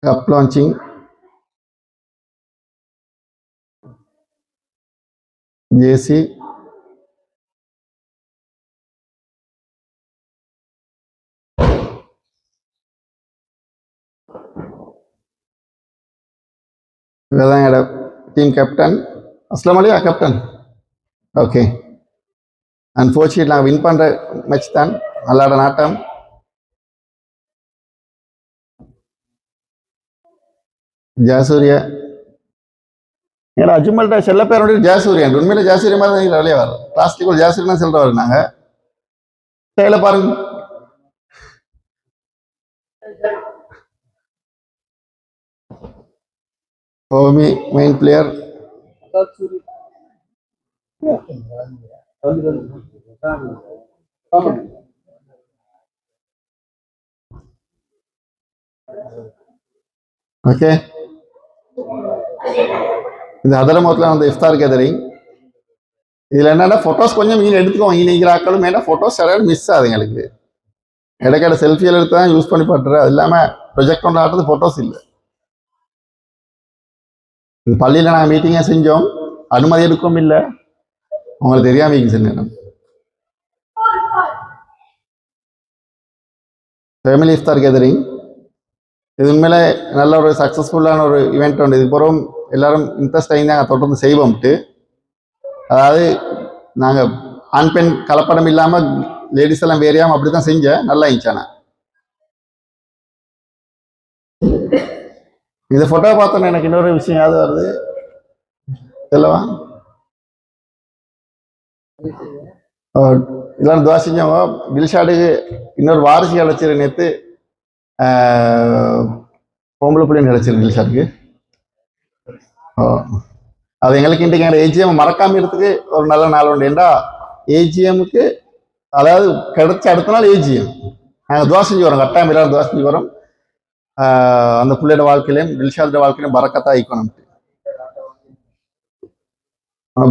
Cup launching, JC, இதான் டீம் கேப்டன். அஸ்லாம் அலையா கேப்டன். ஓகே, அன்ஃபார்ச்சுனேட் நாங்கள் வின் பண்ணுற மேட்ச் தான், நல்லாட நாட்டம். ஜாசூரியா ஏன்னா அஜ்மல்கிட்ட செல்ல பேரோட ஜாசூரியா, உண்மையில ஜாசூரியா மாதிரி தான் வெளியே வரும். பிளாஸ்டிக் ஜாசூரியா சொல்கிறவர் நாங்கள் செயலை பாருங்க. Homi main player. ஓகே, இந்த ஹதரமௌத்தில் அந்த இஃப்தார் கேதரிங். இதில் என்னென்னா ஃபோட்டோஸ் கொஞ்சம் மீன் எடுத்துக்கோங்க. இன்னைக்கு ஆக்களும் மேலே ஃபோட்டோஸ் சரியாக மிஸ் ஆகுது எங்களுக்கு. இடைக்கிட செல்ஃபியில் எடுத்து தான் யூஸ் பண்ணி பண்ணுறேன். அது இல்லாமல் ப்ரொஜெக்ட் ஒன்று ஆடுறது ஃபோட்டோஸ் இல்லை. பள்ளியில் நாங்கள் மீட்டிங்கே செஞ்சோம், அனுமதி எடுக்கவும் இல்லை, உங்களுக்கு தெரியாமல் செஞ்சோம். ஃபேமிலி இஃப்தார் கேதரிங் இது உண்மையிலே நல்ல ஒரு சக்ஸஸ்ஃபுல்லான ஒரு ஈவெண்ட் உண்டு. இது பிறகும் எல்லாரும் இன்ட்ரெஸ்ட் ஆகி நாங்கள் தொடர்ந்து செய்வோம்ட்டு. அதாவது நாங்கள் ஆண் பெண் கலப்படம் இல்லாமல் லேடிஸ் எல்லாம் வேறையாமல் அப்படி தான் செஞ்சேன், நல்லா இருந்துச்சானா. இந்த ஃபோட்டோ பார்த்தோன்னே எனக்கு இன்னொரு விஷயம் யாவது வருது சொல்லவா. எல்லாரும் துவா செஞ்சவங்க தில்ஷாடுக்கு இன்னொரு வாரிசு கிடச்சிரு நேற்று பொம்பளை பிள்ளைன்னு கிடச்சிரு தில்ஷாடுக்கு. அது எங்களுக்கு இன்றைக்கு எங்கள் ஏஜிஎம் மறக்காம இடத்துக்கு ஒரு நல்ல நாள் உண்டு. ஏண்டா ஏஜிஎம்முக்கு அதாவது கிடைச்ச அடுத்த நாள் ஏஜிஎம் நாங்கள் துவா செஞ்சு வரோம், கட்டாயம் எல்லாரும் துவா செஞ்சு வரோம். அந்த பிள்ளையோட வாழ்க்கையிலையும் தில்ஷாதோட வாழ்க்கையிலையும் பறக்கத்தா ஈக்கணும்.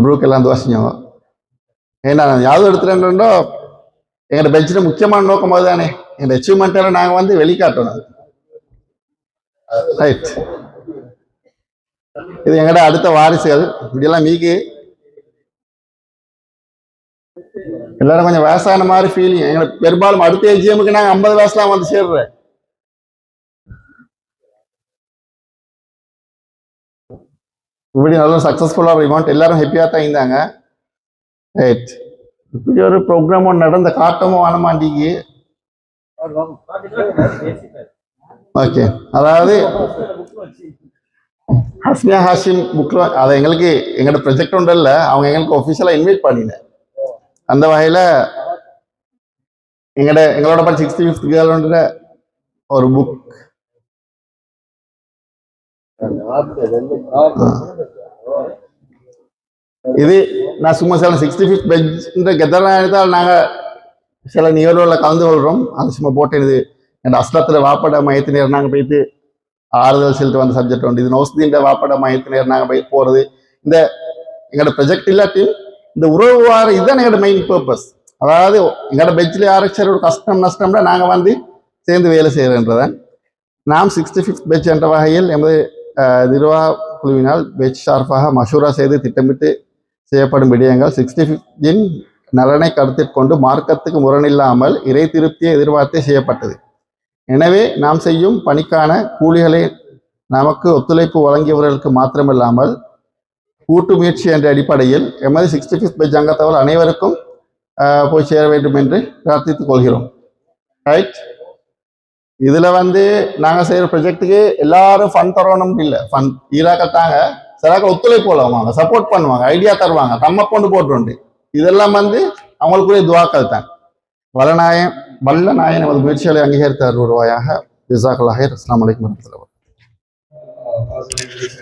ப்ரூக் எல்லாம் துவா செஞ்சவங்க. ஏன்னா யாவது எடுத்துட்டோம் எங்களோட பெஞ்சில் முக்கியமான நோக்கம் அதுதானே, எங்களோட அச்சீவ்மெண்ட் எல்லாம் நாங்கள் வந்து வெளிக்காட்டணும். ரைட், இது எங்களோட அடுத்த வாரிசுகள். இப்படியெல்லாம் மீக்கு எல்லாரும் கொஞ்சம் வயசான மாதிரி ஃபீலிங். எங்களுக்கு பெரும்பாலும் அடுத்த ஏஜிஎம்முக்கு நாங்கள் 50 வயசுலாம் வந்து சேர்றேன். இப்படி நல்லா சக்ஸஸ்ஃபுல்லாக ரிமாண்ட் எல்லாரும் ஹாப்பியாக தான் இருந்தாங்க. ரைட், இப்படி ஒரு ப்ரோக்ராமும் நடந்த காட்டமும் வானமாண்டிக்கு. ஓகே, அதாவது ஹஸ்மியா ஹாஷிம் புக்கில் அதை எங்களுக்கு எங்களோட ப்ரொஜெக்ட் ஒன்றும் இல்லை, அவங்க எங்களுக்கு ஒஃபிஷியலாக இன்வைட் பண்ணினேன். அந்த வகையில் எங்களோட படி 65th கேர்ள்ன்ற ஒரு புக் இது நான் சும்மா சில 65th பெஞ்ச் கெதரால் நாங்கள் சில நிகழ்வுகளில் கலந்து கொள்கிறோம். அது சும்மா போட்டு இது என் அஸ்லத்தில் வாப்பட மையத்தினர் நாங்கள் போயிட்டு ஆறுதல் செலுத்த வந்த சப்ஜெக்ட் உண்டு. இது நோஸ்தீண்ட வாப்பட மையத்தினர் நாங்கள் போய் போகிறது. இந்த எங்களோட ப்ரொஜெக்ட் இல்லாட்டியும் இந்த உறவு வார இதுதான் எங்களோட மெயின் பர்பஸ். அதாவது எங்களோட பெஞ்சில் யாராச்சும் ஒரு கஷ்டம் நஷ்டம்னா நாங்கள் வந்து சேர்ந்து வேலை செய்கிறன்றதான். நாம் 65th பெஞ்ச் என்ற வகையில் எமது நிர்வாக குழுவினால் பெஞ்ச் சார்பாக மஷூரா செய்து திட்டமிட்டு செய்யப்படும் விடயங்கள் 65th நலனை கருத்தில் கொண்டு மார்க்கத்துக்கு முரணில்லாமல் இறை திருப்தியை எதிர்பார்த்தே செய்யப்பட்டது. எனவே நாம் செய்யும் பணிக்கான கூலிகளை நமக்கு ஒத்துழைப்பு வழங்கியவர்களுக்கு மாத்திரமில்லாமல் கூட்டு முயற்சி என்ற அடிப்படையில் எமது 65th பெஞ்ச் அங்கத்தவர் அனைவருக்கும் போய் சேர வேண்டும் என்று பிரார்த்தித்துக் கொள்கிறோம். ரைட், இதுல வந்து நாங்கள் செய்கிற ப்ரொஜெக்டுக்கு எல்லாரும் ஃபண்ட் தரணும் இல்லை, ஃபண்ட் ஈராக்கள் தாங்க சிலாக்கள் ஒத்துழைப்பு போடுவாங்க, சப்போர்ட் பண்ணுவாங்க, ஐடியா தருவாங்க, தம்ம கொண்டு போட்டுருண்டு. இதெல்லாம் வந்து அவங்களுக்குரிய துவாக்கள் தான். வல்ல நாயன் நமது முயற்சிகளை அங்கீகரித்து வருவாயாக. ஜஸாக்கல்லாஹ் ஹைர். அஸ்ஸலாமு அலைக்கும் வரஹ்மத்துல்லாஹி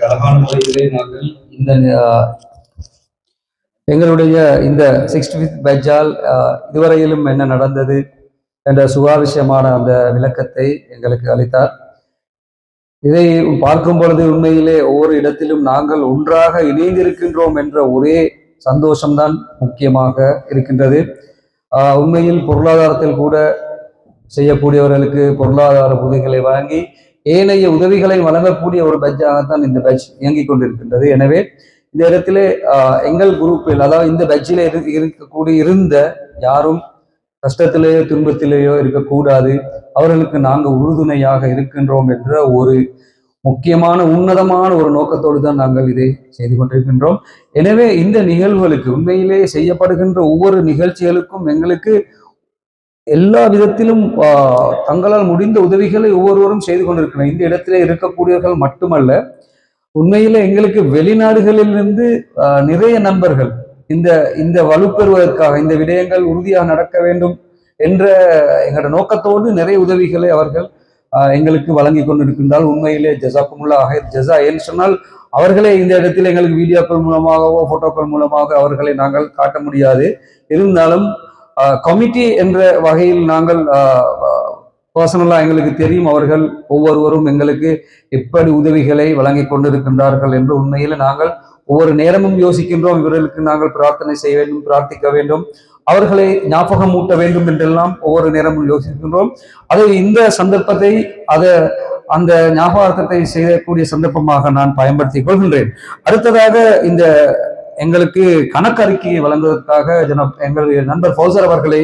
அழகான முறையிலே நாங்கள் இந்த எங்களுடைய இந்த 65th பெஞ்சால் இதுவரையிலும் என்ன நடந்தது என்ற சுவாரஸ்யமான அந்த விளக்கத்தை எங்களுக்கு அளித்தார். இதை பார்க்கும் பொழுது உண்மையிலே ஒவ்வொரு இடத்திலும் நாங்கள் ஒன்றாக இணைந்திருக்கின்றோம் என்ற ஒரே சந்தோஷம்தான் முக்கியமாக இருக்கின்றது. உண்மையில் பொருளாதாரத்தில் கூட செய்யக்கூடியவர்களுக்கு பொருளாதார உதவிகளை வழங்கி ஏனைய உதவிகளை வழங்கக்கூடிய ஒரு பெஞ்சாகத்தான் இந்த பெஞ்ச் இயங்கிக் கொண்டிருக்கின்றது. எனவே இந்த இடத்திலே எங்கள் குரூப்பில், அதாவது இந்த பெஞ்சிலே இருந்த யாரும் கஷ்டத்திலேயோ துன்பத்திலேயோ இருக்கக்கூடாது, அவர்களுக்கு நாங்கள் உறுதுணையாக இருக்கின்றோம் என்ற ஒரு முக்கியமான உன்னதமான ஒரு நோக்கத்தோடு தான் நாங்கள் இதை செய்து கொண்டிருக்கின்றோம். எனவே இந்த நிகழ்வுகளுக்கு உண்மையிலே செய்யப்படுகின்ற ஒவ்வொரு நிகழ்ச்சிகளுக்கும் எங்களுக்கு எல்லா விதத்திலும் தங்களால் முடிந்த உதவிகளை ஒவ்வொருவரும் செய்து கொண்டிருக்கிறோம். இந்த இடத்திலே இருக்கக்கூடியவர்கள் மட்டுமல்ல, உண்மையிலே எங்களுக்கு வெளிநாடுகளிலிருந்து நிறைய நண்பர்கள் இந்த வலுப்பெறுவதற்காக இந்த விடயங்கள் உறுதியாக நடக்க வேண்டும் என்ற எங்களோட நோக்கத்தோடு நிறைய உதவிகளை அவர்கள் எங்களுக்கு வழங்கி கொண்டிருக்கின்றால் உண்மையிலே ஜஸாக்குமுல்லாஹ் ஹைர். ஜஸா ஏன்னு சொன்னால் அவர்களே இந்த இடத்தில் எங்களுக்கு வீடியோக்கள் மூலமாகவோ போட்டோக்கள் மூலமாக அவர்களை நாங்கள் காட்ட முடியாது. இருந்தாலும் கமிட்டி என்ற வகையில் நாங்கள் பர்சனலாக எங்களுக்கு தெரியும் அவர்கள் ஒவ்வொருவரும் எங்களுக்கு எப்படி உதவிகளை வழங்கி கொண்டிருக்கின்றார்கள் என்று உண்மையில் நாங்கள் ஒவ்வொரு நேரமும் யோசிக்கின்றோம். இவர்களுக்கு நாங்கள் பிரார்த்தனை செய்ய வேண்டும், பிரார்த்திக்க வேண்டும், அவர்களை ஞாபகம் ஊட்ட வேண்டும் என்றெல்லாம் ஒவ்வொரு நேரமும் யோசிக்கின்றோம். அதை இந்த சந்தர்ப்பத்தை அந்த ஞாபகார்த்தத்தை செய்யக்கூடிய சந்தர்ப்பமாக நான் பயன்படுத்திக் கொள்கின்றேன். அடுத்ததாக இந்த எங்களுக்கு கணக்கறிக்கையை வழங்குவதற்காக எங்களுடைய நண்பர் ஃபௌசர் அவர்களை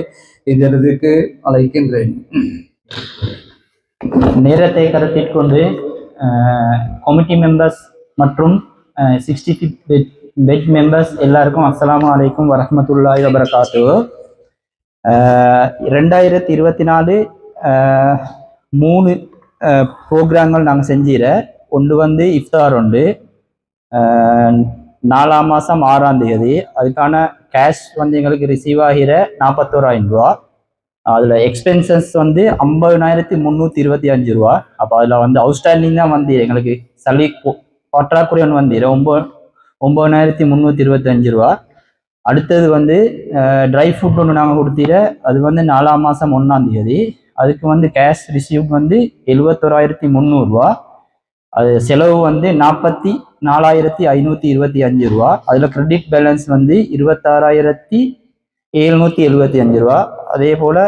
இந்த இடத்துக்கு அழைக்கின்றேன். நேரத்தை கருத்தில் கொண்டு கமிட்டி மெம்பர்ஸ் மற்றும் 65th பெஞ்ச் மெம்பர்ஸ் எல்லாருக்கும் அஸ்ஸலாமு அலைக்கும் வரஹ்மத்துல்லாஹி வபரகாத்துஹு. 2024 3 ப்ரோக்ராம்கள் நாங்கள் செஞ்சிட. ஒன்று வந்து இஃப்தார் உண்டு 4ஆம் மாதம் 6ஆம் தேதி. அதுக்கான கேஷ் வந்து எங்களுக்கு ரிசீவ் ஆகிற 41,000 ரூபா. அதில் எக்ஸ்பென்சஸ் வந்து 50,325 ரூபா. அப்போ அதில் வந்து அவுட்ஸ்டாண்டிங் தான் வந்து எங்களுக்கு சளி பற்றாக்குறைன்னு வந்து 9,325 ரூபா. அடுத்தது வந்து ட்ரை ஃபுட் ஒன்று நாங்கள் கொடுத்தீர, அது வந்து 4ஆம் மாதம் 1ஆம் தேதி. அதுக்கு வந்து கேஷ் ரிசீவ் வந்து 71,300 ரூபா. அது செலவு வந்து 44,525 ரூபா. அதில் கிரெடிட் பேலன்ஸ் வந்து 26,775 ரூபா. அதே போல்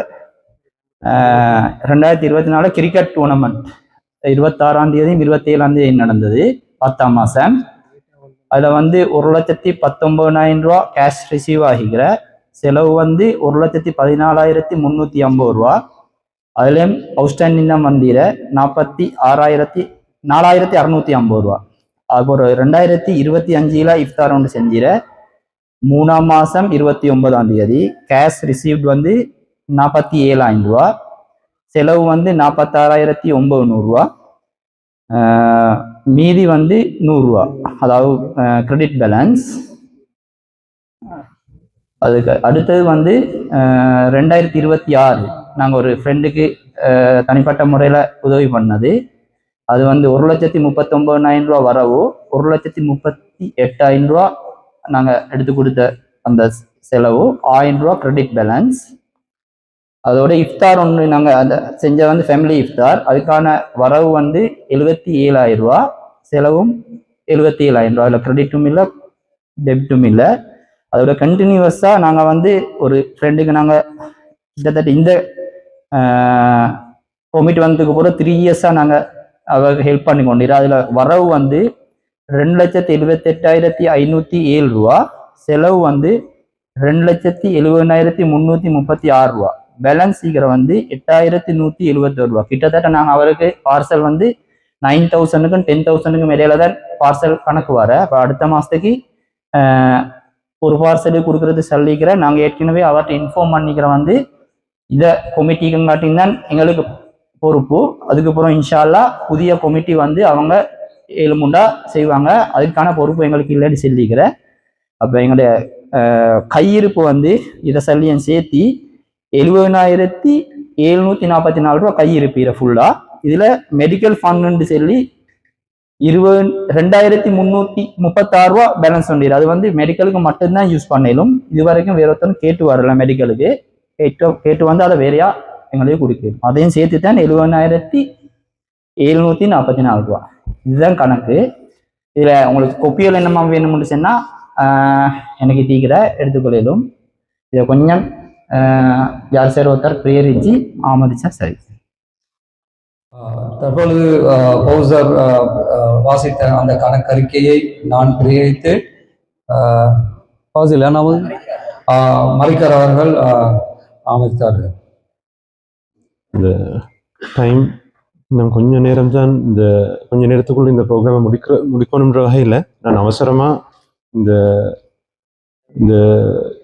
2024 கிரிக்கெட் டூர்னமெண்ட் 26ஆம் தேதியும் 27ஆம் தேதி நடந்தது 10ஆம் மாதம். அதில் வந்து 1,19,000 ரூபா கேஷ் ரிசீவ் ஆகிக்கிற, செலவு வந்து 1,14,350 ரூபா. அதுலேயும் அவுட்ஸ்டாண்டிங் தான் வந்தீர 4,650 ரூபா. அதுபோல் 2025 இஃப்தார் ஒன்று செஞ்சிட 3ஆம் மாதம் 29ஆம் தேதி கேஷ் ரிசீவ்ட் வந்து 47,000 ரூபா. செலவு வந்து 46,900 ரூபா. மீதி வந்து 100 ரூபா, அதாவது கிரெடிட் பேலன்ஸ். அதுக்கு அடுத்தது வந்து 2026 நாங்கள் ஒரு ஃப்ரெண்டுக்கு தனிப்பட்ட முறையில் உதவி பண்ணது. அது வந்து 1,39,000 ரூபா வரவு, 1,38,000 ரூபா நாங்கள் எடுத்து கொடுத்த அந்த செலவு, 1000 ரூபா கிரெடிட் பேலன்ஸ். அதோட இஃப்தார் ஒன்று நாங்கள் அதை செஞ்ச வந்து ஃபேமிலி இஃப்தார், அதுக்கான வரவு வந்து 77,000 ரூபா, செலவும் 77,000 ரூபா. அதில் கிரெடிட்டும் இல்லை டெபிட்டும் இல்லை. அதோட கண்டினியூவஸாக நாங்கள் வந்து ஒரு ஃப்ரெண்டுக்கு நாங்கள் கிட்டத்தட்ட இந்த கொமிட் வந்ததுக்கு பிறகு 3 இயர்ஸாக நாங்கள் அவருக்கு ஹெல்ப் பண்ணி கொண்டிருக்கோம். அதில் வரவு வந்து 2,78,507 ரூபா, செலவு வந்து 2,70,336 ரூபா. பேலன்ஸ் சீக்கிரம் வந்து 8,171 ரூபா. கிட்டத்தட்ட நாங்கள் அவருக்கு பார்சல் வந்து 9,000க்கும் 10,000க்கும் இடையில தான் பார்சல் கணக்கு வர. அப்போ அடுத்த மாதத்துக்கு ஒரு பார்சலுக்கு கொடுக்குறது சொல்லிக்கிறேன். நாங்கள் ஏற்கனவே அவர்கிட்ட இன்ஃபார்ம் பண்ணிக்கிறோம் வந்து இதை கொமிட்டிக்குங்காட்டின் தான் எங்களுக்கு பொறுப்பு. அதுக்கப்புறம் இன்ஷால்லா புதிய கொமிட்டி வந்து அவங்க 7 முண்டா செய்வாங்க, அதுக்கான பொறுப்பு எங்களுக்கு இல்லைன்னு சொல்லிக்கிறேன். அப்போ எங்களுடைய கையிருப்பு வந்து இதை சொல்லியும் சேர்த்தி 70,744 ரூபா கையிருப்பு இதை ஃபுல்லாக. இதில் மெடிக்கல் ஃபண்டுன்னு சொல்லி 2,336 ரூபா பேலன்ஸ் வந்துடும். அது வந்து மெடிக்கலுக்கு மட்டும்தான் யூஸ் பண்ணலும். இது வரைக்கும் வேற ஒருத்தரும் கேட்டு வரல, மெடிக்கலுக்கு கேட்டு வந்து அதை வேறையா எங்களுக்கு கொடுக்கணும். அதையும் சேர்த்து தான் 70,744 ரூபா. இதுதான் கணக்கு. இதில் உங்களுக்கு கொப்பியல் என்னமா வேணும்னு சொன்னால் எனக்கு தீக்கிற எடுத்துக்கொள்ளும். இதை கொஞ்சம் யார் சார் ஒருத்தர் பிரேரிச்சு ஆமதிச்சா சரி. தற்பொழுது பௌசர் வாசித்த அந்த கணக்கறிக்கையை நான் பிரேரித்து மரிக்கர் அவர்கள் அமைத்தார்கள். இந்த டைம் இன்னும் கொஞ்ச நேரம் தான், இந்த கொஞ்ச நேரத்துக்குள்ள இந்த ப்ரோக்ராமை முடிக்கணுன்ற வகையில் நான் அவசரமாக இந்த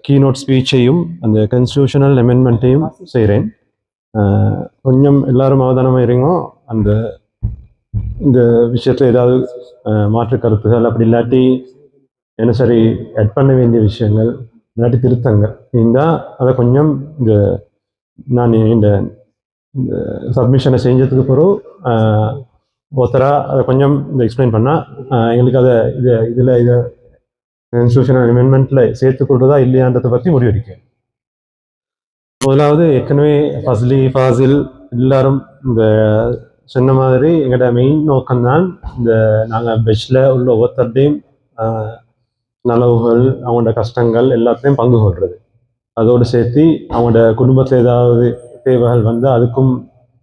கீநோட் ஸ்பீச்சையும் அந்த கான்ஸ்டிடியூஷனல் அமெண்ட்மெண்ட்டையும் செய்கிறேன். கொஞ்சம் எல்லாரும் அவதானமாக இருங்கோ. இந்த விஷயத்தில் ஏதாவது மாற்று கருத்துகள் அப்படி இல்லாட்டி என்ன சரி ஆட் பண்ண வேண்டிய விஷயங்கள் இல்லாட்டி திருத்தங்கள் இருந்தால் அதை கொஞ்சம் நான் இந்த சப்மிஷனை செஞ்சதுக்கு பிறகு ஒருத்தராக அதை கொஞ்சம் எக்ஸ்பிளைன் பண்ணால் எங்களுக்கு அதை இதில் கான்ஸ்டிடியூஷனல் அமெண்ட்மெண்ட்டில் சேர்த்துக்கொள்றதா இல்லையான்றதை பற்றி முடிவெடுக்கேன். முதலாவது ஏற்கனவே ஃபாசில் எல்லாரும் இந்த சொன்ன மாதிரி எங்களோட மெயின் நோக்கம்தான் நாங்கள் பெஸ்டில் உள்ள ஒவ்வொருத்தருடையும் நலவுகள், அவங்களோட கஷ்டங்கள் எல்லாத்தையும் பங்கு கொள்வது. அதோடு சேர்த்து அவங்களோட குடும்பத்தில் ஏதாவது தேவைகள் வந்து அதுக்கும்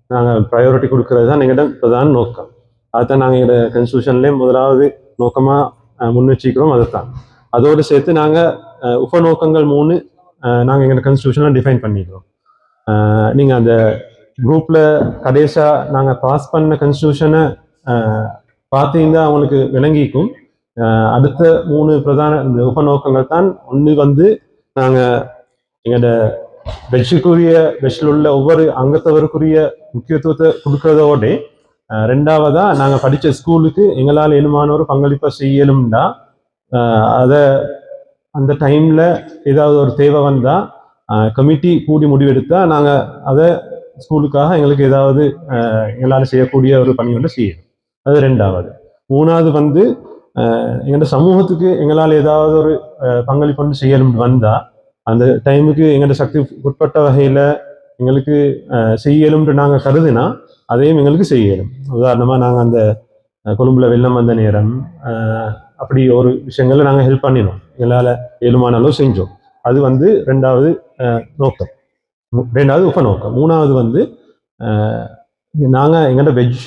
நாங்கள் ப்ரையாரிட்டி கொடுக்கறது தான் எங்களோட பிரதான நோக்கம். அதுதான் நாங்கள் எங்களோட கான்ஸ்டிடியூஷன்லேயும் முதலாவது நோக்கமாக முன் வச்சுக்கிறோம். அதுதான். அதோடு சேர்த்து நாங்கள் உபநோக்கங்கள் 3 நாங்கள் எங்களோட கான்ஸ்டிடியூஷனில் டிஃபைன் பண்ணிக்கிறோம். நீங்கள் அந்த குரூப்பில் கடைசியாக நாங்கள் பாஸ் பண்ண கான்ஸ்டிடியூஷனை பார்த்தீங்கன்னா அவங்களுக்கு விளங்கிக்கும். அடுத்த 3 பிரதான இந்த உபநோக்கங்கள் தான். ஒன்று வந்து நாங்கள் எங்களோட பெஸ்டில் உள்ள ஒவ்வொரு அங்கத்தவருக்குரிய முக்கியத்துவத்தை கொடுக்கறதோட, ரெண்டாவதாக நாங்கள் படித்த ஸ்கூலுக்கு எங்களால் என்னமான ஒரு பங்களிப்பை செய்யணும்னா அதை அந்த டைமில் ஏதாவது ஒரு தேவை வந்தால் கமிட்டி கூடி முடிவெடுத்தா நாங்கள் அதை ஸ்கூலுக்காக எங்களுக்கு ஏதாவது எங்களால் செய்யக்கூடிய ஒரு பணி வந்து செய்யணும். அது 2வது. 3வது வந்து எங்களோட சமூகத்துக்கு எங்களால் ஏதாவது ஒரு பங்களிப்பு வந்து செய்யணும் வந்தால் அந்த டைமுக்கு எங்களோட சக்தி உட்பட்ட வகையில் எங்களுக்கு செய்யலும்னு நாங்கள் கருதுனா அதையும் எங்களுக்கு செய்யலும். உதாரணமாக நாங்கள் அந்த கொழும்புல வெள்ளம் வந்த நேரம் அப்படி ஒரு விஷயங்களில் நாங்கள் ஹெல்ப் பண்ணினோம், எங்களால் ஏழுமான அளவு செஞ்சோம். அது வந்து 2வது நோக்கம், 2வது உபநோக்கம். 3வது வந்து நாங்கள் எங்கள்கிட்ட வெஜ்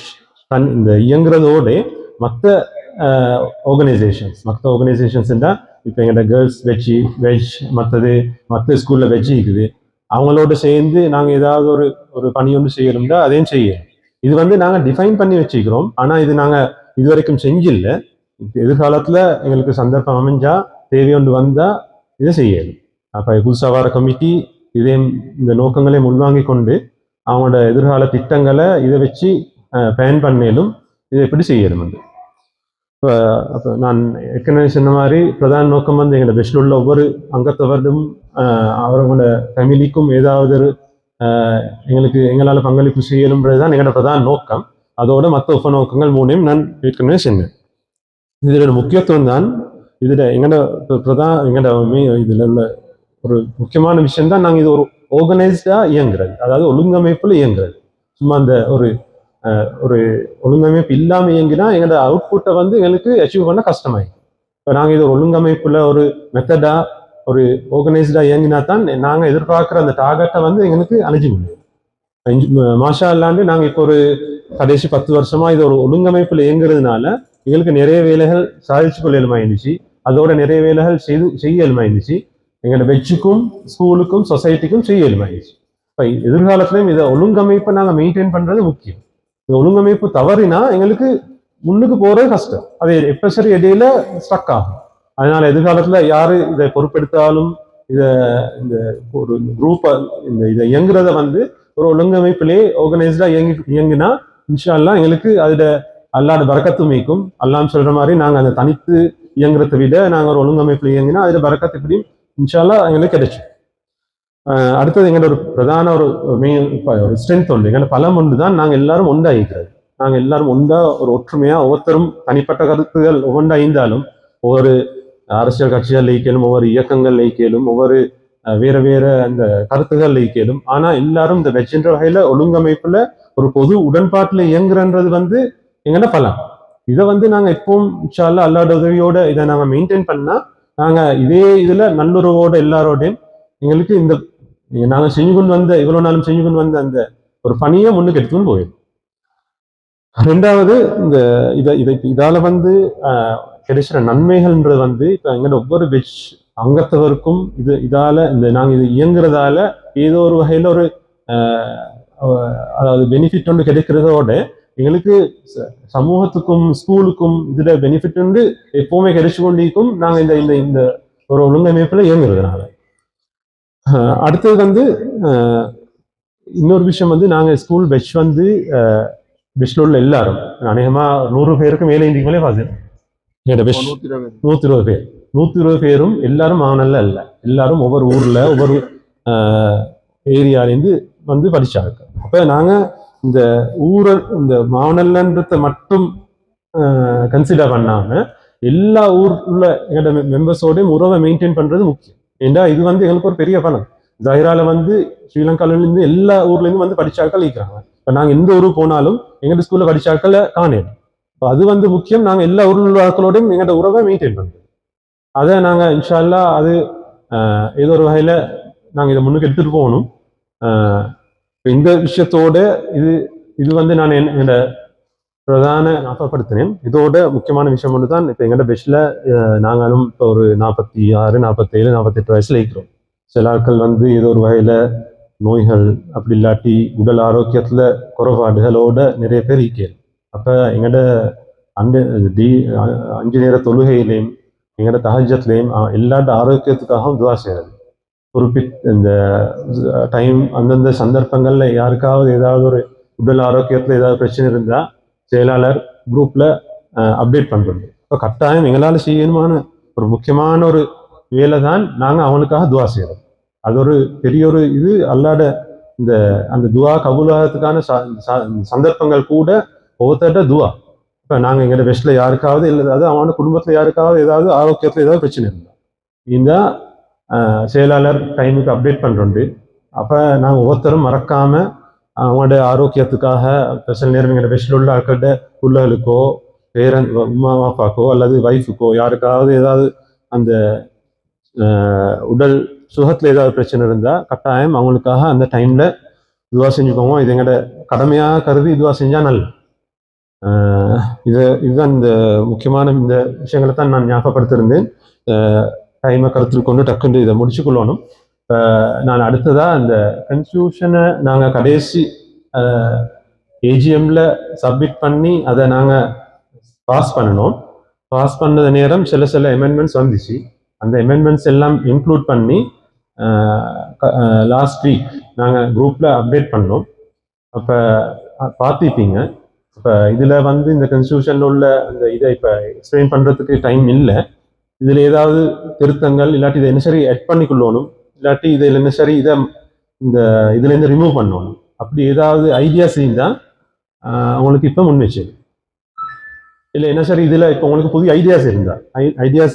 இந்த இயங்குறதோட மற்ற ஆர்கனைசேஷன்ஸ்ன்றா இப்போ எங்கள்கிட்ட கேர்ள்ஸ் வெஜ் மற்ற ஸ்கூலில் வெஜ் இருக்குது, அவங்களோட சேர்ந்து நாங்கள் ஏதாவது ஒரு பணி ஒன்று செய்யணும்னா அதையும் செய்யணும். இது வந்து நாங்கள் டிஃபைன் பண்ணி வச்சுக்கிறோம், ஆனால் இது நாங்கள் இது வரைக்கும் செஞ்சில்லை. எதிர்காலத்தில் எங்களுக்கு சந்தர்ப்பம் அமைஞ்சா தேவையொன்று வந்தால் இதை செய்யணும். அப்போ புதுசாக வர கமிட்டி இதே இந்த நோக்கங்களை முன்வாங்கி கொண்டு அவங்களோட எதிர்கால திட்டங்களை இதை வச்சு பிளான் பண்ணலும் இதை எப்படி செய்யணும் வந்து. அப்போ நான் ஏற்கனவே சொன்ன மாதிரி பிரதான நோக்கம் வந்து எங்களோட பெஸ்டில் உள்ள ஒவ்வொரு அங்கத்தவரும் அவங்களோட ஃபேமிலிக்கும் ஏதாவது எங்களால் பங்களிப்பு செய்யணுன்றது தான் எங்களோட பிரதான நோக்கம். அதோட மற்ற உபநோக்கங்கள் 3ஐயும் நான் ஏற்கனவே சொன்னேன். இதோட முக்கியத்துவம் தான் இதில் எங்களோட இதில் உள்ள ஒரு முக்கியமான விஷயம் தான் நாங்கள் இது ஒரு ஆர்கனைஸ்டாக இயங்குறது, அதாவது ஒழுங்கமைப்பில் இயங்குறது. சும்மா அந்த ஒரு ஒழுங்கமைப்பு இல்லாமல் இயங்கினா எங்களோட அவுட்புட்டை வந்து எங்களுக்கு அச்சீவ் பண்ண கஷ்டமாயிடும். இப்போ நாங்கள் இது ஒரு ஒழுங்கமைப்பில் ஒரு மெத்தடாக ஒரு ஆர்கனைஸ்டாக இயங்கினா தான் நாங்கள் எதிர்பார்க்குற அந்த டார்கெட்டை வந்து எங்களுக்கு அழிஞ்சு முடியும். மாஷா இல்லாண்டு நாங்கள் இப்போ ஒரு கடைசி 10 வருஷமாக இது ஒரு ஒழுங்கமைப்பில் இயங்குறதுனால எங்களுக்கு நிறைய வேலைகள் சாதிச்சு கொள்ள இயலுமாயிருந்துச்சு, அதோட நிறைய வேலைகள் செய்ய இயலுமாயிருந்துச்சு, எங்களோட வெஜ்ஜுக்கும் ஸ்கூலுக்கும் சொசைட்டிக்கும் செய்ய இயலுமாயிருச்சு. இப்போ எதிர்காலத்துலையும் இதை ஒழுங்கமைப்பை நாங்கள் மெயின்டைன் பண்ணுறது முக்கியம். இந்த ஒழுங்கமைப்பு தவறினா எங்களுக்கு முன்னுக்கு போகிறது கஷ்டம், அது எப்போ சரி இடையில ஸ்டக் ஆகும். அதனால எதிர்காலத்தில் யார் இதை பொறுப்பெடுத்தாலும் இந்த ஒரு குரூப்பை இதை இயங்குறத வந்து ஒரு ஒழுங்கமைப்பிலே ஆர்கனைஸ்டாக இயங்கினா இன்ஷா அல்லாஹ் எங்களுக்கு அதில் அல்லாஹ்வோட பரக்கத்து மீக்கும். அல்லாஹ் சொல்ற மாதிரி நாங்கள் அந்த தனித்து இயங்குறதை விட நாங்கள் ஒரு ஒழுங்கமைப்பில் இயங்கினா அதில் பரக்கத்து எப்படியும் இன்ஷா அல்லாஹ் எங்களுக்கு கிடைக்கும். அடுத்தது எங்களோட ஒரு பிரதான ஒரு ஸ்ட்ரென்த் ஒன்று, எங்களோட பலம் ஒன்று தான் நாங்கள் எல்லாரும் ஒன்றாகிக்கிறது. நாங்கள் எல்லாரும் ஒரு ஒற்றுமையாக ஒவ்வொருத்தரும் தனிப்பட்ட கருத்துகள் ஒவ்வொன்றாயிருந்தாலும் ஒவ்வொரு அரசியல் கட்சிகள் லயிக்கலும், ஒவ்வொரு இயக்கங்கள் லயிக்கலும், ஒவ்வொரு வேற அந்த கருத்துகள் லயிக்கலும், ஆனால் எல்லாரும் இந்த வெஜ்ஜென்ற வகையில் ஒழுங்கமைப்பில் ஒரு பொது உடன்பாட்டில் இயங்குறன்றது வந்து எங்களோட பலம். இதை வந்து நாங்கள் எப்பவும் இன்ஷா அல்லாஹ் அல்லாஹ்வோட உதவியோட இதை நாங்கள் மெயின்டைன் பண்ணால் நாங்கள் இதே இதில் நல்லுறவோட எல்லாரோடையும் எங்களுக்கு இந்த நாங்கள் செஞ்சு கொண்டு வந்த இவ்வளோ நாளும் செஞ்சு கொண்டு வந்த அந்த ஒரு பணியை முன்னுக்கு எடுத்துன்னு போயிடும். 2வது இதால வந்து கிடைச்சிற நன்மைகள்ன்றது வந்து இப்போ எங்களோட ஒவ்வொரு வெஜ் அங்கத்தவருக்கும் இதால நாங்கள் இது இயங்குறதால ஏதோ ஒரு வகையில் ஒரு அதாவது பெனிஃபிட் ஒன்று கிடைக்கிறதோட எங்களுக்கு சமூகத்துக்கும் ஸ்கூலுக்கும் இதுல பெனிஃபிட் வந்து எப்பவுமே கிடைச்சு கொண்டிருக்கும் நாங்கள் இந்த ஒரு ஒழுங்கமைப்பில் இயங்குறதுனால. அடுத்தது வந்து இன்னொரு விஷயம் வந்து நாங்கள் ஸ்கூல் பெட்ச் வந்து பெட்ச்ல உள்ள எல்லாரும் அநேகமாக 100 பேருக்கு மேலே இன்றைக்கு பார்த்து என்னோட பெட்ச் 120 பேர் 120 பேரும் எல்லாரும் மாவனல்ல இல்லை, எல்லாரும் ஒவ்வொரு ஊரில் ஒவ்வொரு ஏரியாலேருந்து வந்து படித்தாங்க. அப்போ நாங்கள் இந்த இந்த மாவனல்லன்றதை மட்டும் கன்சிடர் பண்ணாமல் எல்லா ஊருள்ள எங்களோட மெம்பர்ஸோடையும் உறவை மெயின்டைன் பண்ணுறது முக்கியம். ஏன்னா இது வந்து எங்களுக்கு ஒரு பெரிய பலம். ஜாகிரால வந்து ஸ்ரீலங்காவிலேருந்து எல்லா ஊர்லேருந்து வந்து படித்தாக்கள் இருக்கிறாங்க. இப்போ நாங்கள் எந்த ஊருக்கு போனாலும் எங்கள் ஸ்கூலில் படித்தாக்களை காணேன். இப்போ அது வந்து முக்கியம். நாங்கள் எல்லா ஊரில் உள்ள ஆட்களோடையும் எங்களோட உறவை மெயின்டைன் பண்ணுறோம். அதை நாங்கள் இன்ஷா அல்லாஹ் அது ஏதோ ஒரு வகையில் நாங்கள் இதை முன்னுக்கு எடுத்துகிட்டு போகணும். இந்த விஷயத்தோட இது வந்து நான் என்னோட பிரதான ஞாபகப்படுத்தினேன். இதோட முக்கியமான விஷயம் ஒன்று தான் இப்போ எங்களோட பெஸ்ட்ல நாங்களும் இப்போ ஒரு 46, 47, 48 வயசுல இருக்கிறோம். சில ஆட்கள் வந்து ஏதோ ஒரு வகையில் நோய்கள் அப்படி இல்லாட்டி உடல் ஆரோக்கியத்தில் குறைபாடுகளோட நிறைய பேர் இருக்கிறோம். அப்போ எங்களோட 5 நேர தொழுகையிலையும் எங்களோட தஹஜ்ஜத்லையும் எல்லாரோட ஆரோக்கியத்துக்காகவும் துவா செய்கிறது. இந்த டைம் அந்தந்த சந்தர்ப்பங்களில் யாருக்காவது ஏதாவது ஒரு உடல் ஆரோக்கியத்தில் ஏதாவது பிரச்சனை இருந்தால் செயலாளர் குரூப்பில் அப்டேட் பண்ணுறது. இப்போ கட்டாயம் எங்களால் செய்யணுமான ஒரு முக்கியமான ஒரு வேலை தான் நாங்கள் அவனுக்காக துவா செய்கிறோம். அது ஒரு பெரிய ஒரு இது அல்லாட இந்த அந்த துவா கபூலாகிறதுக்கான சந்தர்ப்பங்கள் கூட ஒவ்வொருத்தட்ட துவா. இப்போ நாங்கள் எங்களோட வெஸ்ட்டில் யாருக்காவது இல்லை, அதாவது அவனோட குடும்பத்தில் யாருக்காவது ஏதாவது ஆரோக்கியத்தில் ஏதாவது பிரச்சனை இருந்தால் இந்த செயலாளர் டைமுக்கு அப்டேட் பண்ணுறோண்டு. அப்போ நாங்கள் ஒவ்வொருத்தரும் மறக்காமல் அவங்களோட ஆரோக்கியத்துக்காக சில நேரம் எங்களோட வெஸ்ட்டில் உள்ள ஆட்கள்கிட்ட பிள்ளைகளுக்கோ அம்மா அப்பாக்கோ அல்லது ஒய்ஃபுக்கோ யாருக்காவது ஏதாவது அந்த உடல் சுகத்தில் ஏதாவது பிரச்சனை இருந்தால் கட்டாயம் அவங்களுக்காக அந்த டைமில் இதுவாக செஞ்சுக்கோங்க. இது எங்களோட கடமையாக கருதி இதுவாக செஞ்சால் நல்ல. இதுதான் இந்த முக்கியமான இந்த விஷயங்களை தான் நான் ஞாபகப்படுத்திருந்தேன். டைமை கருத்தில் கொண்டு டக்குன்னு இதை முடிச்சுக்கொள்ளணும். நான் அடுத்ததாக இந்த கன்ஸ்டியூஷனை நாங்கள் கடைசி ஏஜிஎம்ல சப்மிட் பண்ணி அதை நாங்கள் பாஸ் பண்ணணும். பாஸ் பண்ணது நேரம் சில அமெண்ட்மெண்ட்ஸ் வந்துச்சு. அந்த அமெண்ட்மெண்ட்ஸ் எல்லாம் இன்க்ளூட் பண்ணி லாஸ்ட் வீக் நாங்கள் குரூப்பில் அப்டேட் பண்ணோம். அப்போ பார்த்துப்பீங்க. இப்போ இதில் வந்து இந்த கன்ஸ்டியூஷனில் உள்ள அந்த இதை இப்போ எக்ஸ்பிளைன் பண்ணுறதுக்கு டைம் இல்லை. இதில் ஏதாவது திருத்தங்கள் இல்லாட்டி இதை என்ன சரி ஆட் பண்ணிக்கொள்ளணும், இல்லாட்டி இதில் என்ன சரி இதை இதுலேருந்து ரிமூவ் பண்ணணும், அப்படி ஏதாவது ஐடியாஸ் இருந்தால் உங்களுக்கு இப்போ முன் வச்சு இல்லை என்ன சார் இதில் இப்போ உங்களுக்கு புதிய ஐடியாஸ்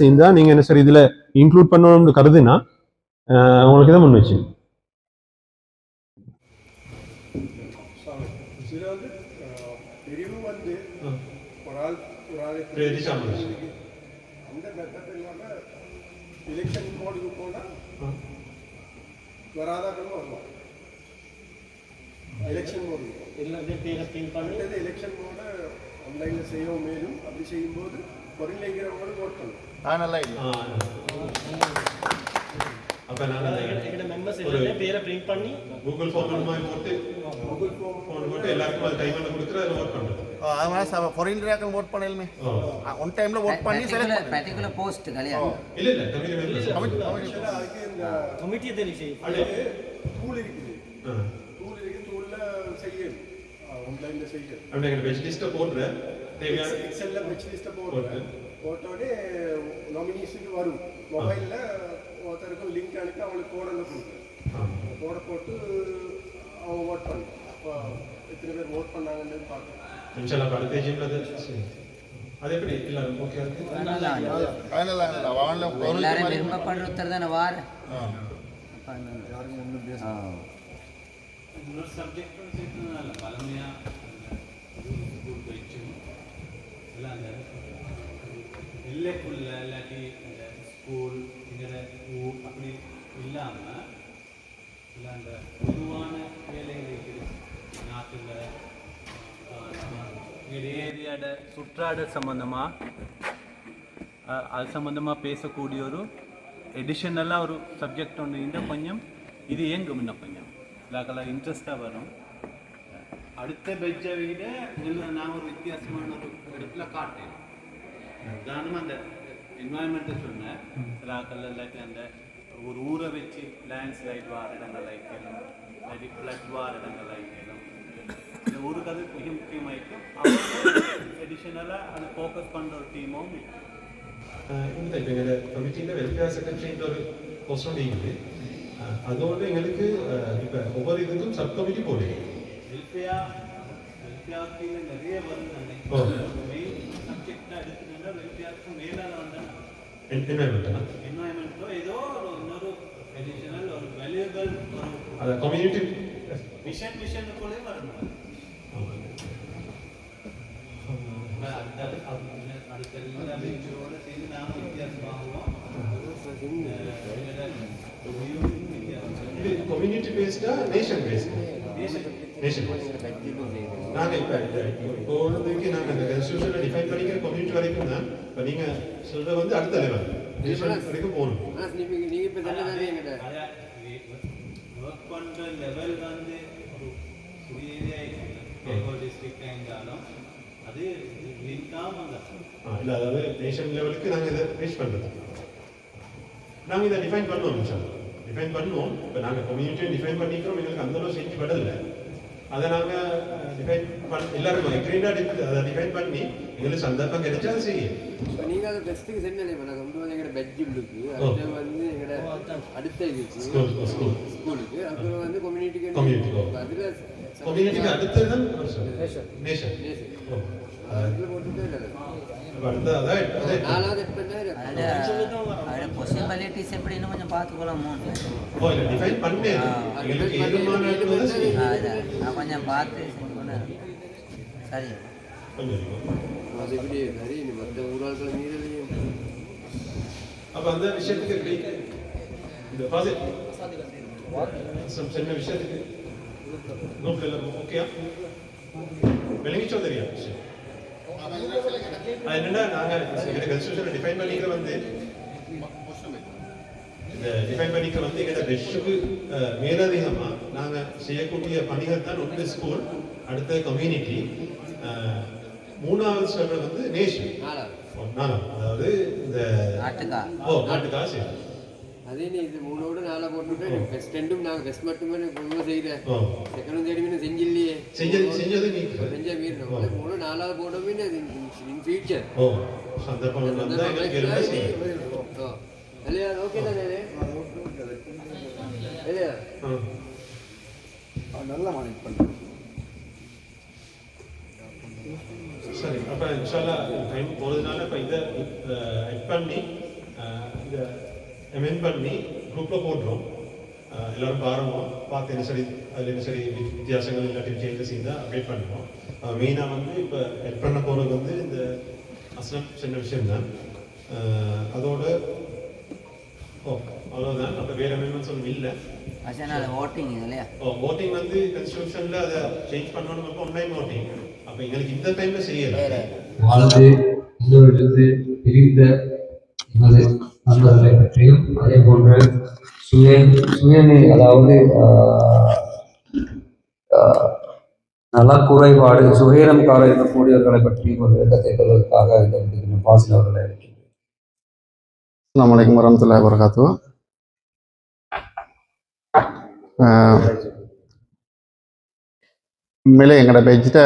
இருந்தால் நீங்கள் என்ன சார் இதில் இன்க்ளூட் பண்ணணும்னு கருதுனா உங்களுக்கு இதை முன் வச்சு. எலெக்ஷன் மோடுக்கு போனால் வராதாக்களும் வரலாம். எலெக்ஷன் மோடு பண்ணிட்டு எலெக்ஷன் மோடை ஆன்லைனில் செய்யவும் மேலும் அப்படி செய்யும்போது பொருளைங்கிறவங்களும் ஓட் பண்ணலாம். நல்லா இல்லை. அப்போ நாங்கள் பேரை பிரிண்ட் பண்ணி கூகுள் ஃபார்ம் போட்டு எல்லாருக்கும் அது டைமில் கொடுக்குற அதை ஓட் பண்ணுறோம். அதனால ஃபாரின் ஓட் பண்ணலுமே ஒன் டைம்ல ஓட் பண்ணி செலக்ட் பர்టిక్యులர் போஸ்ட் கல்யாணம் இல்ல கமிட்டி தெரிஞ்சு டூல் இருக்குது. டூல்ல செய்யணும், ஆன்லைன்ல செய்யணும். அப்படியே வெச் லிஸ்ட்டை போடுறேன், தேவையான எக்ஸல்ல வெச் லிஸ்ட்டை போட்டோடனே நாமினேஷனுக்கு வரும். மொபைலில் ஒருத்தருக்கும் லிங்க் அனுப்பி அவங்களுக்கு கோடெல்லாம் கொடுக்கும். கோடை போட்டு அவங்க ஓட் பண்ணுவோம். அப்போ எத்தனை பேர் ஓட் பண்ணாங்கன்னு பார்க்கணும். அடுத்த ஏஜிஎம்ல அது எப்படி எல்லாரும் ஓகே எல்லாரும் விரும்பப்படுற ஒருத்தர் தானே வார இன்னொரு சப்ஜெக்ட் சேர்த்துனால பழமையா இல்லை அந்த எல்லைக்குள்ள இல்லாட்டி இந்த ஸ்கூல் இங்கிற ஊர் அப்படி இல்லாமல் இல்லை அந்த பொதுவான வேலைகள் நாட்டில் ஏரியாட சுற்றாட சம்மந்தமாக அது சம்மந்தமாக பேசக்கூடிய ஒரு எடிஷனலாக ஒரு சப்ஜெக்ட் ஒன்று இருந்தால் கொஞ்சம் இது இயங்கும். இன்னும் கொஞ்சம் இல்லாக்கெல்லாம் இன்ட்ரெஸ்டாக வரும். அடுத்த பெஞ்சை விட இதில் நான் ஒரு வித்தியாசமான ஒரு இடத்துல காட்டேன். உதாரணமாக அந்த என்வாயன்மெண்ட்டை சொன்னேன். சிலாக்கல்ல இல்லாட்டி அந்த ஒரு ஊரை வச்சு லேண்ட்ஸ்லைட் வார இடங்கள் ஆகிக்கணும், இல்லாட்டி ஃப்ளட் வார இடங்கள் ஆகிக்கணும். இந்த ஊருக்கு அது மிக முக்கியமாயிருக்கும். எடிஷனலாக அது ஃபோக்கஸ் பண்ணுற ஒரு டீமும் இல்லை. இப்போ எங்கள் கமிட்டியில் வெல்ஃபேர் செக்ரட்டரின்ற ஒரு போஸ்டும் இருக்குது. அதோடு எங்களுக்கு இப்போ ஒவ்வொரு இதுக்கும் சப் கமிட்டி போடுது. வெல்ஃபேருக்கு நிறைய வருது. மெயின் சப்ஜெக்டாக எடுத்துக்கிட்டா வெல்ஃபேருக்கு மேலால் வந்தால் என்வாயன்மெண்ட்டோ ஏதோ இன்னொரு எடிஷனல் ஒரு வேல்யூபிள் ஒரு அதை கம்யூனிட்டி விஷனுக்குள்ளே வரணும். அடுத்த எல்லா பெஞ்சோடு சேர்ந்து நானும் வித்தியாசமாகவும் கம்யூனிட்டி பேஸ்டா நேஷன் பேஸ்ட் நேஷன் நாங்கள் இப்போ உள்ளதுக்கு நாங்கள் அந்த கன்ஸ்டியூஷனை டிஃபைன் பண்ணிக்கிற கம்யூனிட்டி வரைக்கும் தான். இப்போ நீங்கள் சொல்கிறது வந்து அடுத்த லெவல் நேஷன் வரைக்கும் போகணும். நீங்கள் இப்போ ஒர்க் பண்ணுற லெவல் வந்து ஒரு புதிய டிஸ்ட்ரிக்டாக இருந்தாலும் அது லிங்காக இல்லை, அதாவது நேஷன் லெவலுக்கு நாங்கள் இதை ரீச் பண்ணுறது. நாங்கள் இதை டிஃபைன் பண்ணுவோம், டிஃபைன் பண்ணுவோம். இப்போ நாங்கள் கம்யூனிட்டியை டிஃபைன் பண்ணிக்கிறோம். எங்களுக்கு அந்தளவு செஞ்சு படலை. அதை நாங்கள் டிஃபைன் எல்லாரும் எக்ரீடாக அதை டிஃபைன் பண்ணி எங்களுக்கு சந்தர்ப்பம் கிடைச்சா அதை செய்யும். இப்போ நீங்கள் அதை பெஸ்ட்டுக்கு செஞ்சலை இப்போ நான் கொண்டு வந்து எங்களோட பெட்ஜிம்லுக்கு அடுத்து வந்து எங்களோட அடுத்த இதுக்கு ஸ்கூலுக்கு அப்புறம் வந்து கம்யூனிட்டிக்கு அதில் கம்யூனிட்டிக்கு அடுத்தது தான் நேஷன். அதில் போட்டுட்டே இல்லை நாலாவது அதோட பாசிபிலிட்டிஸ் எப்படின்னு கொஞ்சம் பார்த்துக்கலாமோ டிஃபைன் பண்ணி நான் கொஞ்சம் பார்த்து சரி அது எப்படி சரி மற்ற ஊராட்கள் மீறலையும் அப்போ அந்த விஷயத்துக்கு இந்த சின்ன விஷயத்துக்கு குரூப்ல எல்லாரும் ஓகேயா விளங்கிச்சோ தெரியும் விஷயம். அது என்னன்னா நாங்கள் எங்கள் கன்ஸ்டியூஷனை டிஃபைன் பண்ணிக்கிற வந்து இந்த டிஃபைன் பண்ணிக்கிற வந்து எங்கள் ரெஷ்ஷுக்கு மேலதிகமாக நாங்கள் செய்யக்கூடிய பணிகள் தான் ஒன்று ஸ்கூல், அடுத்த கம்யூனிட்டி, மூணாவது ஸ்டெப் வந்து நேஷன், நாலாவது அதாவது இந்த நாட்டுக்கா செய்யணும். அதே நீ இது மூணோடு நாளாக போட்டுட்டு ஃபஸ்ட் ரெண்டும் நாங்கள் ஃபஸ்ட் மட்டுமே ரொம்ப செய்கிறேன் செகண்டும் தேடி செஞ்சில்லையே செஞ்சது செஞ்ச மீறி நம்ம மூணு நாலாவது போடவே இன் ஃபியூச்சர் இல்லையா? ஓகே தானே இல்லையா? நல்லா மேனேஜ் பண்ணுறேன். சரி, அப்போ இன்ஷால்லா டைம் போகிறதுனால இப்போ இதை எட் பண்ணி இதை எமெண்ட் பண்ணி குரூப்பில் போடுறோம். எல்லோரும் பார்த்து என்ன சரி அதில் என்ன சரி வித்தியாசங்கள் இல்லாட்டி சேஞ்சஸ் இருந்தால் அப்டேட் பண்ணுவோம். மெயினாக வந்து இப்போ எட் பண்ண போகிறது வந்து இந்த அஸ்லம் சின்ன விஷயம்தான். அதோட அவ்வளோதான். அப்போ வேறு அமெண்ட்மெண்ட்ஸ் ஒன்றும் இல்லை. ஓட்டிங் இல்லையா? ஓட்டிங் வந்து கான்ஸ்டிடியூஷனில் அதை சேஞ்ச் பண்ணணும். இப்போ ஆன்லைன் ஓட்டிங். அப்போ எங்களுக்கு இந்த டைமில் செய்யலை. வாழ்ந்து இன்னொரு பிரிந்த நமது நண்பர்களை பற்றியும் அதே போன்று சுயநி அதாவது நலக்குறைபாடு சுயநலக்காக இருக்கக்கூடியவர்களை பற்றி ஒரு விளக்கத்தை பெறுவதற்காக இந்த பாசில் அவர்களை அழைக்கின்றேன். அஸ்ஸலாமு அலைக்கும் வரஹ்மத்துல்லாஹி வபரகாத்துஹு. உண்மையிலே எங்களோட பேஜ்ஜிட்ட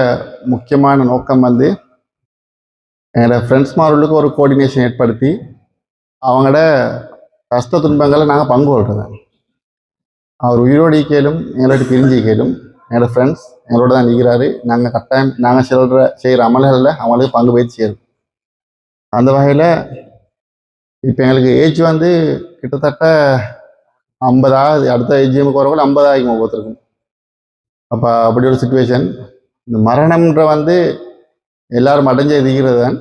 முக்கியமான நோக்கம் வந்து எங்களோட ஃப்ரெண்ட்ஸ்மார்களுக்கு ஒரு கோஆர்டினேஷன் ஏற்படுத்தி அவங்களோட கஷ்ட துன்பங்களை நாங்கள் பங்கு கொள்றது. அவர் உயிரோடு கேளும் எங்களோட பிரிஞ்சு கேளும் எங்களோட ஃப்ரெண்ட்ஸ் எங்களோட தான் நிற்கிறாரு. நாங்கள் கட்டாயம் நாங்கள் செய்கிற அமல்களில் அவங்களுக்கு பங்கு போய் சேரும். அந்த வகையில் இப்போ எங்களுக்கு ஏஜ் வந்து கிட்டத்தட்ட 50 அடுத்த ஏஜிஎம்க்கு வரவங்க 50 ஆகி ஒவ்வொருத்தருக்கும். அப்போ அப்படி ஒரு சுச்சுவேஷன். இந்த மரணம்ன்ற வந்து எல்லாரும் அடைஞ்சு இருக்கிறது தான்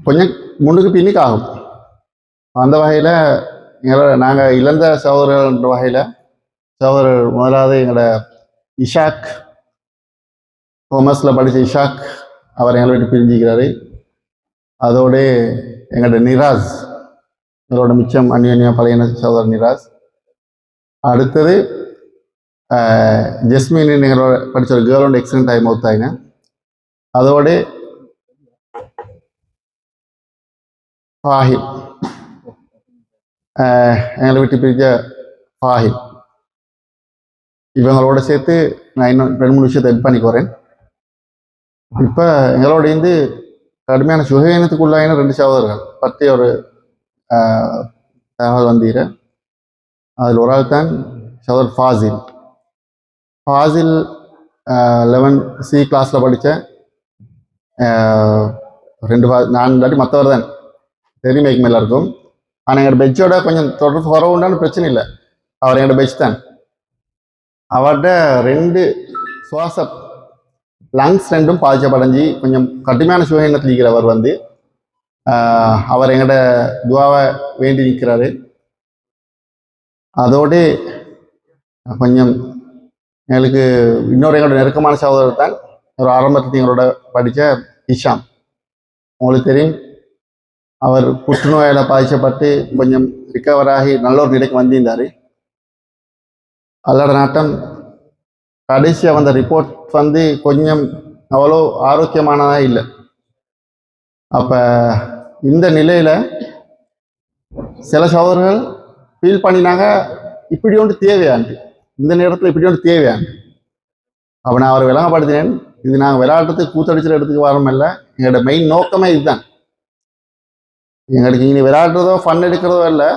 கொஞ்சம் முன்னுக்கு பின்னுக்கு ஆகும். அந்த வகையில் நாங்கள் இழந்த சகோதரர்கள்ன்ற வகையில் சகோதரர் முதலாவது எங்களோட இஷாக், காமர்ஸில் படித்த இஷாக், அவர் எங்களை விட்டு பிரிஞ்சிக்கிறாரு. அதோடு எங்களோட நிராஸ், எங்களோட மிச்சம் அந்நியன்யம் பழைய சகோதரர் நிராஸ். அடுத்தது ஜெஸ்மின் எங்களோட படித்த ஒரு கேர்ளோட எக்ஸிடென்ட் ஆகி மௌத்தாயிங்க. அதோடு ஃபாஹிம், எங்களை விட்டு பிரிஞ்ச ஃபாஹிம், இவங்களோட சேர்த்து நான் இன்னும் 2-3 விஷயத்தை எட் பண்ணிக்குறேன். இப்போ எங்களோட இருந்து கடுமையான சுகவீனத்துக்குள்ளாயின 2 சகோதரர்கள் பற்றி ஒரு தகவல் வந்தீர. அதில் ஒரு ஆள் தான் சகோதரர் ஃபாசில். ஃபாசில் 11C கிளாஸில் படித்த 4 இல்லாட்டி மற்றவர் தான் தெரியும் மேலே இருக்கும். ஆனால் எங்களோட பெட்சோட கொஞ்சம் தொடர்பு குறவுண்டான பிரச்சனை இல்லை. அவர் எங்களோட பெட்ச் தான். அவர்கிட்ட 2 சுவாச லங்ஸ் 2ம் பாதிக்கப்படைஞ்சி கொஞ்சம் கடுமையான சுகவீனத்தில் இருக்கிறவர் வந்து அவர் எங்களோட துவாவை வேண்டி நிற்கிறாரு. அதோடு கொஞ்சம் எங்களுக்கு இன்னொரு எங்களோட நெருக்கமான சகோதரர் தான் ஒரு ஆரம்பத்தில் எங்களோட படித்த ஹிஷாம். உங்களுக்கு தெரியும், அவர் புற்றுநோயால் பாதிக்கப்பட்டு கொஞ்சம் ரிக்கவர் ஆகி நல்ல ஒரு நிலைக்கு வந்திருந்தார். அல்லாட நாட்டம் கடைசியாக வந்த ரிப்போர்ட் வந்து கொஞ்சம் அவ்வளோ ஆரோக்கியமானதாக இல்லை. அப்போ இந்த நிலையில் சில சகோதரர்கள் ஃபீல் பண்ணினாங்க இப்படி ஒன்று தேவையாண்டு, இந்த நேரத்தில் இப்படி ஒன்று தேவையாண்டு. அப்போ நான் அவரை விளங்கப்படுத்தினேன், இது நாங்கள் விளையாட்டுறதுக்கு கூத்தடிச்சிற இடத்துக்கு வரோம் இல்லை, எங்களோட மெயின் நோக்கமே இதுதான். எங்களுக்கு இங்கே விளையாடுறதோ ஃபன் எடுக்கிறதோ இல்லை,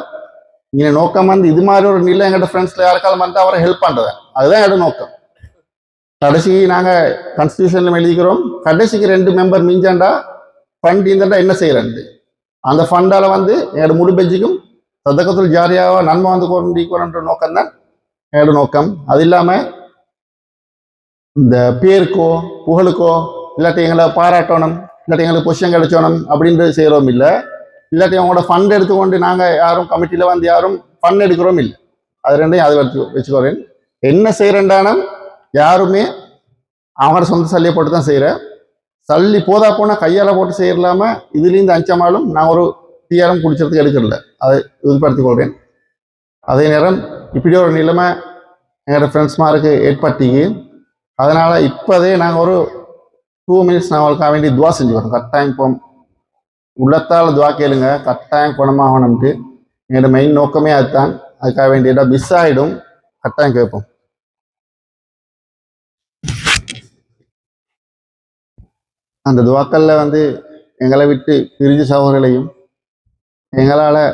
இங்கே நோக்கம் வந்து இது மாதிரி ஒரு நிலை எங்கள்கிட்ட ஃப்ரெண்ட்ஸில் யாருக்காலும் வந்து அவரை ஹெல்ப் பண்ணுறது, அதுதான் என்னோட நோக்கம். கடைசி நாங்கள் கான்ஸ்டியூஷனில் எழுதிக்கிறோம், கடைசிக்கு 2 மெம்பர் மிஞ்சாண்டா ஃபண்ட் இருந்தாண்டா என்ன செய்கிறேன், அந்த ஃபண்டால் வந்து என்னோட முழு பெஞ்சுக்கும் சதக்கத்தில் ஜாரியாக நன்மை வந்து கொண்டிருக்கிறோன்ற நோக்கம் தான் என்னோட நோக்கம். அது இல்லாமல் இந்த பேருக்கோ புகழுக்கோ இல்லாட்டி எங்களை பாராட்டணும், இல்லாட்டி எங்களுக்கு பொசிஷன் கிடைச்சோணும் அப்படின்றது செய்கிறோம் இல்லை, இல்லாட்டி அவங்களோட ஃபண்ட் எடுத்துக்கொண்டு நாங்கள் யாரும் கமிட்டியில் வந்து யாரும் ஃபண்ட் எடுக்கிறோம் இல்லை. அது ரெண்டையும் அது வச்சுக்கோறேன். என்ன செய்கிறேன்டானா யாருமே அவங்களோட சொந்த சல்லியை போட்டு தான் செய்கிறேன். சல்லி போதா போனால் கையால் போட்டு செய்யலாமல் இதுலேருந்து அஞ்சமாலும் நான் ஒரு டிஆரம் குடிச்சதுக்கு எடுக்கல, அதை உறுதிப்படுத்திக் கொள்கிறேன். அதே நேரம் இப்படி ஒரு நிலைமை எங்களோட ஃப்ரெண்ட்ஸ்மாருக்கு ஏற்பட்டிக்கு, அதனால் இப்போதே நாங்கள் ஒரு 2 மினிட்ஸ் நான் அவளுக்காக வேண்டி துவா செஞ்சுக்கிறோம். கட்டாயம் இப்போ உள்ளத்தால் துவா கேளுங்க, கட்டாயம் குணமாகணும்ட்டு என்னோட மெயின் நோக்கமே அதுதான். அதுக்காக வேண்டிய மிஸ் ஆகிடும், கட்டாயம் கேட்போம். அந்த துவாக்கல்ல வந்து எங்களை விட்டு பிரிஞ்ச சகோதரர்களையும் எங்களால்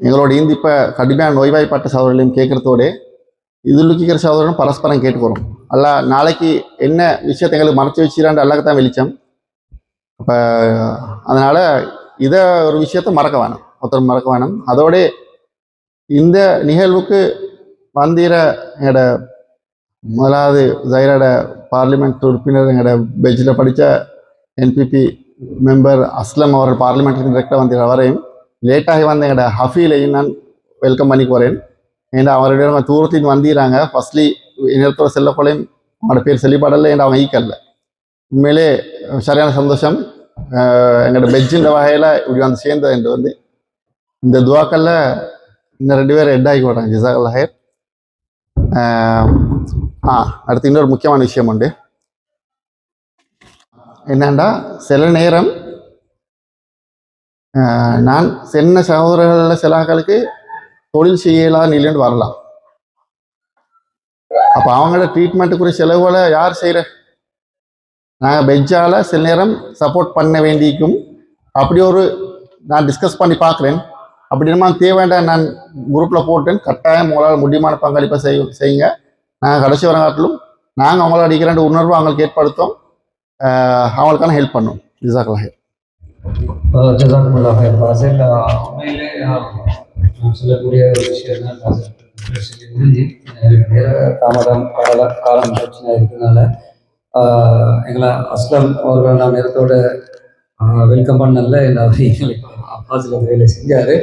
எங்களோட இப்போ கடுமையான நோய்வாய்ப்பட்ட சகோதரர்களையும் கேட்குறதோட இதுலுக்கிற சகோதரனும் பரஸ்பரம் கேட்டுக்கிறோம். அல்ல நாளைக்கு என்ன விஷயத்தை எங்களுக்கு மறைச்சி வச்சுக்கிறான் அல்லாக்கு தான் வெளிச்சம். இப்போ அதனால் இதை ஒரு விஷயத்த மறக்க வேணும், ஒருத்தர் மறக்க வேணும். அதோட இந்த நிகழ்வுக்கு வந்திர எங்களோட முதலாவது ஜைரோட பார்லிமெண்ட் உறுப்பினர் எங்களோட பெஞ்சில் படித்த என்பிபி மெம்பர் அஸ்லம் அவர்கள் பார்லிமெண்ட் டிரெக்டாக வந்திர வரையும் லேட்டாகி வந்த எங்களோட ஹஃபீலையும் நான் வெல்கம் பண்ணிக்குறேன். ஏன்னா அவருடைய தூரத்தின் வந்திராங்க. ஃபர்ஸ்ட்லி நேரத்தோட செல்லப்போலையும் அவங்களோட பேர் செல்லிப்பாடல ஏன்னா அவங்க ஈக்கல்ல. உண்மையிலே சரியான சந்தோஷம். எங்களோட பெஜ்ஜின்ற வகையில் இப்படி வந்து சேர்ந்தது என்று வந்து இந்த துவாக்கல்ல இன்னும் 2 பேர் ஹெட் ஆகி போட்டாங்க. ஜிசாக்கல்லா ஹைர். அடுத்து இன்னொரு முக்கியமான விஷயம் உண்டு. என்னண்டா சில நேரம் நான் சின்ன சகோதரர்களில் சில ஆக்களுக்கு தொழில் செய்யலாம் இல்லைன்னு வரலாம். அப்போ அவங்களோட ட்ரீட்மெண்ட்டுக்குரிய செலவுகளை யார் செய்கிற? நாங்கள் பெஞ்சால் சில நேரம் சப்போர்ட் பண்ண வேண்டிக்கும். அப்படி ஒரு நான் டிஸ்கஸ் பண்ணி பார்க்குறேன். அப்படி நம்ம தேவையான நான் குரூப்பில் போட்டேன். கட்டாயம் உங்களால் முடியுமான பங்களிப்பை செய்யுங்க. நாங்கள் கடைசி வரங்காட்டிலும் நாங்கள் அவங்கள அடிக்கிற உணர்வு அவங்களுக்கு ஏற்படுத்தோம், அவங்களுக்கான ஹெல்ப் பண்ணுவோம். ஜிசாக்கல்லா ஹைர். ஜஸாக்குமுல்லா ஹைர் ஃபாசில். உண்மையிலே நான் சொல்லக்கூடிய ஒரு விஷயம் தான், நேர தாமதம் காலம் பிரச்சனை இருக்கிறதுனால எங்களை அஸ்லம் அவர்கள் நான் நேரத்தோட வெல்கம் பண்ணல, இந்த எங்களுக்கு ஃபாசில் வேலை செஞ்சார்.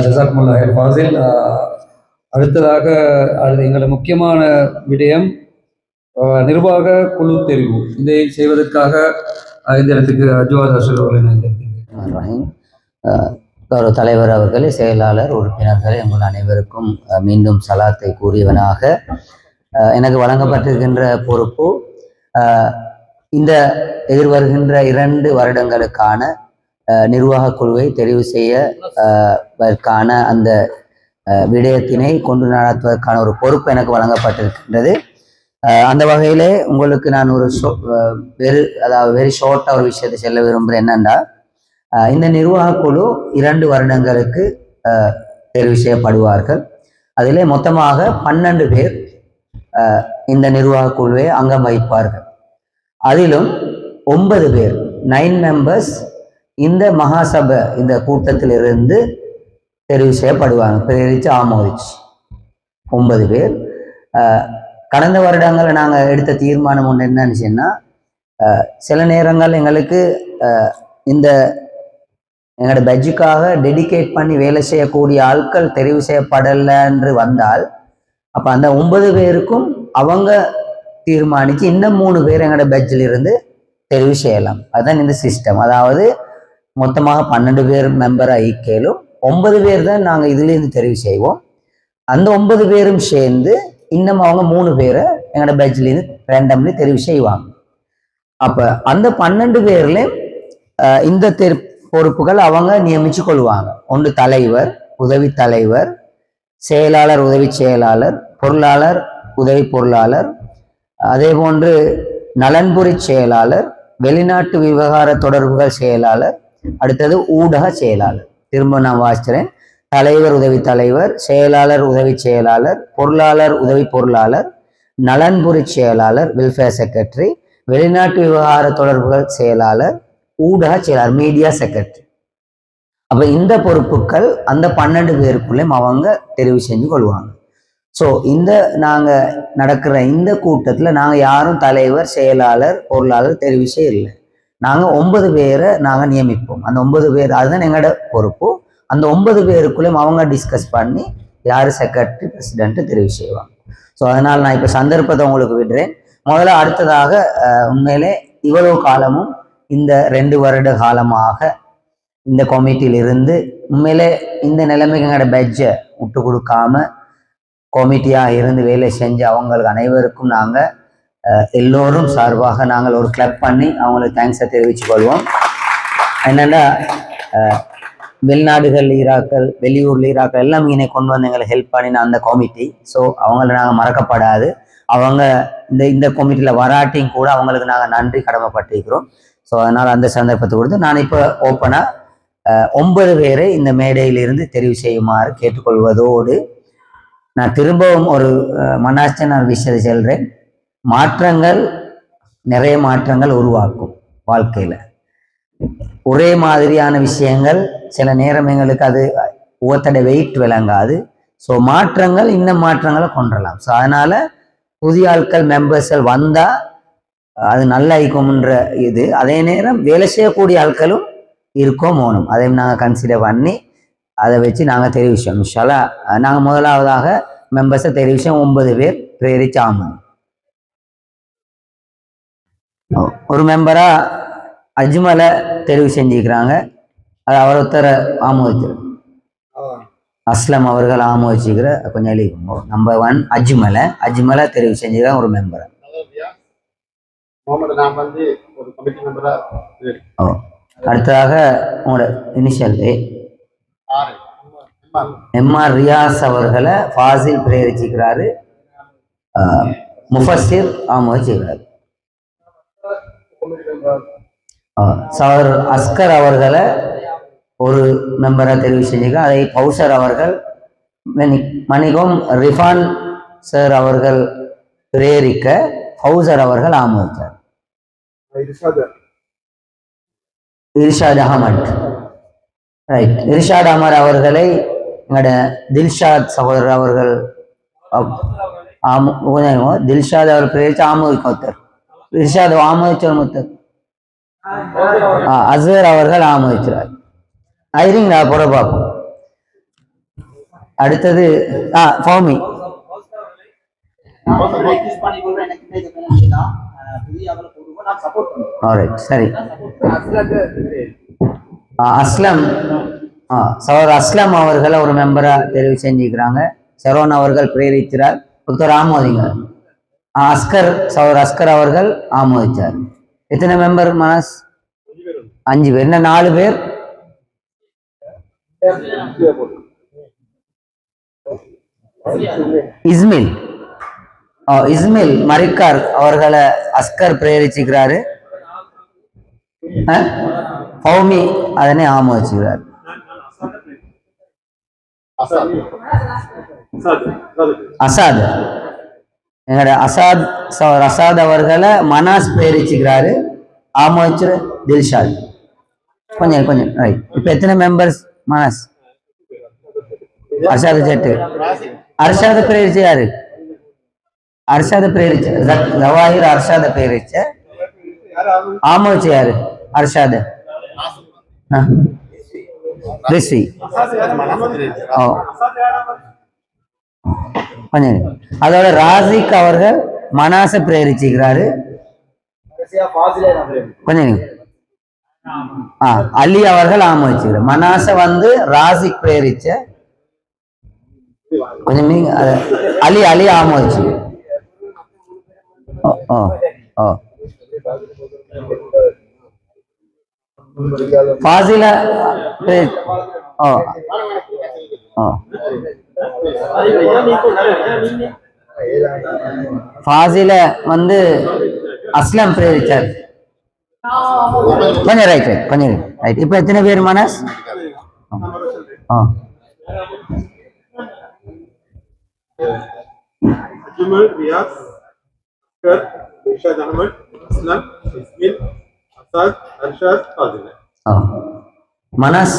ஜஸாக்குமுல்லா ஹைர் ஃபாசில். அடுத்ததாக எங்களை முக்கியமான விடயம் நிர்வாக குழு தெரிவு. இதை செய்வதற்காக இந்த இடத்துக்கு அஜ்வாத் அஷர் அவர்களை நான் கௌரவ தலைவர் அவர்களே, செயலாளர், உறுப்பினர்களே, உங்கள் அனைவருக்கும் மீண்டும் சலாத்தை கூறியவனாக எனக்கு வழங்கப்பட்டிருக்கின்ற பொறுப்பு இந்த எதிர்வருகின்ற 2 வருடங்களுக்கான நிர்வாக குழுவை தெரிவு செய்யவதற்கான அந்த விடயத்தினை கொண்டு நடத்துவதற்கான ஒரு பொறுப்பு எனக்கு வழங்கப்பட்டிருக்கின்றது. அந்த வகையிலே உங்களுக்கு நான் ஒரு வெரி ஷார்ட்டாக ஒரு விஷயத்தை சொல்ல விரும்புகிறேன். என்னென்னா, இந்த நிர்வாக குழு 2 வருடங்களுக்கு தெரிவு செய்யப்படுவார்கள். அதிலே மொத்தமாக 12 பேர் இந்த நிர்வாக குழுவை அங்கம் வகிப்பார்கள். அதிலும் 9 பேர் 9 மெம்பர்ஸ் இந்த மகாசபை இந்த கூட்டத்திலிருந்து தெரிவு செய்யப்படுவாங்க. பிரேரித்து ஆமோதிச்சு 9 பேர். கடந்த வருடங்களில் நாங்கள் எடுத்த தீர்மானம் ஒன்று என்னன்னு சொன்னால், சில நேரங்கள் எங்களுக்கு இந்த எங்களோட பட்ஜுக்காக டெடிகேட் பண்ணி வேலை செய்யக்கூடிய ஆட்கள் தெரிவு செய்யப்படலை என்று வந்தால், அப்போ அந்த 9 பேருக்கும் அவங்க தீர்மானித்து இன்னும் 3 பேர் எங்களோட பட்ஜில் இருந்து தெரிவு செய்யலாம். அதுதான் இந்த சிஸ்டம். அதாவது மொத்தமாக 12 பேர் மெம்பராக ஈக்கேலும் 9 பேர் தான் நாங்கள் இதுலேருந்து தெரிவு செய்வோம். அந்த 9 பேரும் சேர்ந்து இன்னும் அவங்க 3 பேரை எங்களோட பட்ஜிலேருந்து ரேண்டம்லி தெரிவு செய்வாங்க. அப்போ அந்த 12 பேர்ல இந்த பொறுப்புகள் அவங்க நியமிச்சு கொள்வாங்க. ஒன்று தலைவர், உதவி தலைவர், செயலாளர், உதவி செயலாளர், பொருளாளர், உதவி பொருளாளர், அதே போன்று நலன்புரி செயலாளர், வெளிநாட்டு விவகார தொடர்புகள் செயலாளர், அடுத்தது ஊடக செயலாளர். திரும்ப நான் வாசிக்கிறேன். தலைவர், உதவி தலைவர், செயலாளர், உதவி செயலாளர், பொருளாளர், உதவி பொருளாளர், நலன்புரி செயலாளர், வெல்ஃபேர் செக்ரட்டரி, வெளிநாட்டு விவகார தொடர்புகள் செயலாளர், ஊடக செயலாளர், மீடியா செக்ரட்டரி. அப்ப இந்த பொறுப்புகள் அந்த 12 பேருக்குள்ளேயும் அவங்க தெரிவு செஞ்சு கொள்வாங்க. ஸோ இந்த நாங்க நடக்கிற இந்த கூட்டத்துல நாங்க யாரும் தலைவர், செயலாளர், பொருளாளர் தெரிவு செய்யலை. நாங்க 9 பேரை நாங்க நியமிப்போம். அந்த 9 பேர் அதுதான் எங்களோட பொறுப்பு. அந்த 9 பேருக்குள்ளேயும் அவங்க டிஸ்கஸ் பண்ணி யார் செக்ரட்டரி, பிரசிடென்ட் தெரிவு செய்வாங்க. ஸோ அதனால் நான் இப்போ சந்தர்ப்பத்தை உங்களுக்கு விடுறேன். முதல்ல அடுத்ததாக உண்மையிலே இவ்வளவு காலமும் இந்த 2 வருட காலமாக இந்த கமிட்டியில் இருந்து உண்மையிலே இந்த நிலைமைக்கு எங்களோட பெட்ஜை விட்டு கொடுக்காம கமிட்டியாக இருந்து வேலை செஞ்சு அவங்களுக்கு அனைவருக்கும் நாங்கள் எல்லோரும் சார்பாக நாங்கள் ஒரு கிளப் பண்ணி அவங்களுக்கு தேங்க்ஸை தெரிவித்து கொள்வோம். என்னென்னா வெளிநாடுகள் ஈராக்கள், வெளியூர் ஈராக்கள் எல்லாம் இங்கே கொண்டு வந்து எங்களை ஹெல்ப் பண்ணின அந்த கமிட்டி. ஸோ அவங்கள நாங்கள் மறக்கப்படாது. அவங்க இந்த கமிட்டியில் வராட்டியும் கூட அவங்களுக்கு நாங்கள் நன்றி கடமைப்பட்டிருக்கிறோம். ஸோ அதனால் அந்த சந்தர்ப்பத்தை கொடுத்து நான் இப்போ ஓப்பனாக 9 பேரை இந்த மேடையிலிருந்து தெரிவு செய்யுமாறு கேட்டுக்கொள்வதோடு நான் திரும்பவும் ஒரு மனாச்சன் விஷயத்தை சொல்கிறேன். மாற்றங்கள், நிறைய மாற்றங்கள் உருவாக்கும் வாழ்க்கையில். ஒரே மாதிரியான விஷயங்கள் சில நேரம் எங்களுக்கு அது ஒவ்வொருத்தோட வெயிட் விளங்காது. ஸோ மாற்றங்கள் இன்னும் மாற்றங்களை கொண்டுடலாம். ஸோ அதனால் புதிய ஆட்கள் மெம்பர்ஸ்கள் வந்தால் அது நல்ல ஐக்கம்ன்ற இது. அதே நேரம் வேலை செய்யக்கூடிய ஆட்களும் இருக்கோம் போகணும். அதையும் நாங்கள் கன்சிடர் பண்ணி அதை வச்சு நாங்கள் தெரிவிச்சோம். இன்ஷால்லா நாங்கள் முதலாவதாக மெம்பர்ஸை தெரிவிச்சோம். 9 பேர் பிரேரிச்சு ஆமாம். ஒரு மெம்பரா அஜ்மலை தெரிவு செஞ்சுக்கிறாங்க. அது அவர் ஒருத்தரை ஆமோதிச்சிரு அஸ்லம் அவர்கள் ஆமோதிச்சுக்கிற கொஞ்சம் எழுதிக்கோங்க. நம்பர் 1 அஜ்மலை தெரிவு செஞ்சுக்கிறாங்க ஒரு மெம்பரை. அடுத்ததாக உங்களோட இனிஷியல் எம்ஆர் ரியாஸ் அவர்களை ஃபாசில் பிரேரிச்சுக்கிறாரு. முஃபஸ்ஸிர் ஆமோதிச்சுக்கிறாரு. சவர் அஸ்கர் அவர்களை ஒரு மெம்பரை தெரிவு செஞ்சுக்கிறார். அதை பௌசர் அவர்கள் மணிகம் ரிஃபான் சார் அவர்கள் பிரேரிக்க பௌசர் அவர்கள் ஆமோதித்தார். இர்ஷாத் அகமட், ரைட். இர்ஷாத் அமர் அவர்களை எங்களோட தில்ஷாத் சகோதரர் அவர்கள் தில்ஷாத் அவர் பிரேரிச்சு ஆமோதிக்கொத்தர். இர்ஷாத் ஆமோதிச்சவர் முத்தர் அஸ்வர் அவர்கள் ஆமோதிக்கிறார். ஐரிங்களா புற பார்ப்போம். அடுத்தது ஃபௌமி. சரி. அஸ்லம் சவர் அஸ்லம் அவர்களை ஒரு மெம்பரா தெரிவு செஞ்சுக்கிறாங்க. சரோன் அவர்கள் பிரேரிக்கிறார். ஒருத்தர் ஆமோதிங்க. அஸ்கர் சவர் அஸ்கர் அவர்கள் ஆமோதிச்சார். எத்தனை மெம்பர் மனஸ்? 5 பேர். என்ன 4 பேர்? இஸ்மில் மரிக்கார் அவர்களை அஸ்கர் பிரேரிச்சுக்கிறாரு. ஃபௌமி அதனை ஆமோதிச்சுக்கிறார். அசாத் எங்களோட அசாத் அவர்களை மனாஸ் பிரேரிச்சுக்கிறாரு. ஆமோதிச்சுரு தில்ஷாத். கொஞ்சம் ரைட். இப்ப எத்தனை மெம்பர்ஸ் மனஸ்? அர்ஷாத் செட்டு. அர்ஷாத பிரேரிச்சு யாரு? அர்ஷாத பிரேரிச்ச ஜவாஹிர் அர்ஷாத பிரேரிச்ச ஆமோதிச்ச யாரு? அர்ஷாத ரிஸ்வி. கொஞ்சம் அதோட ராசிக் அவர்கள் மனாச பிரேரிச்சுக்கிறாரு. கொஞ்சம் அலி அவர்கள் ஆமோதிச்சுக்கிறார். மனாச ராசிக் பிரேரிச்ச கொஞ்சம் அலி ஆமோதிச்சு. ஃபாசில ஃபாசில வந்து அஸ்லம் பிரேரிச்சார். கொஞ்சம் ரைட் இப்போ எத்தனை பேர் மனஸ்? அஜ்மல், ரியாஸ், அஸ்கர், இர்ஷாத் அஹமத், அஸ்லம், இஸ்மில், அசாத், அர்ஷாத், ஃபாசில். மனஸ்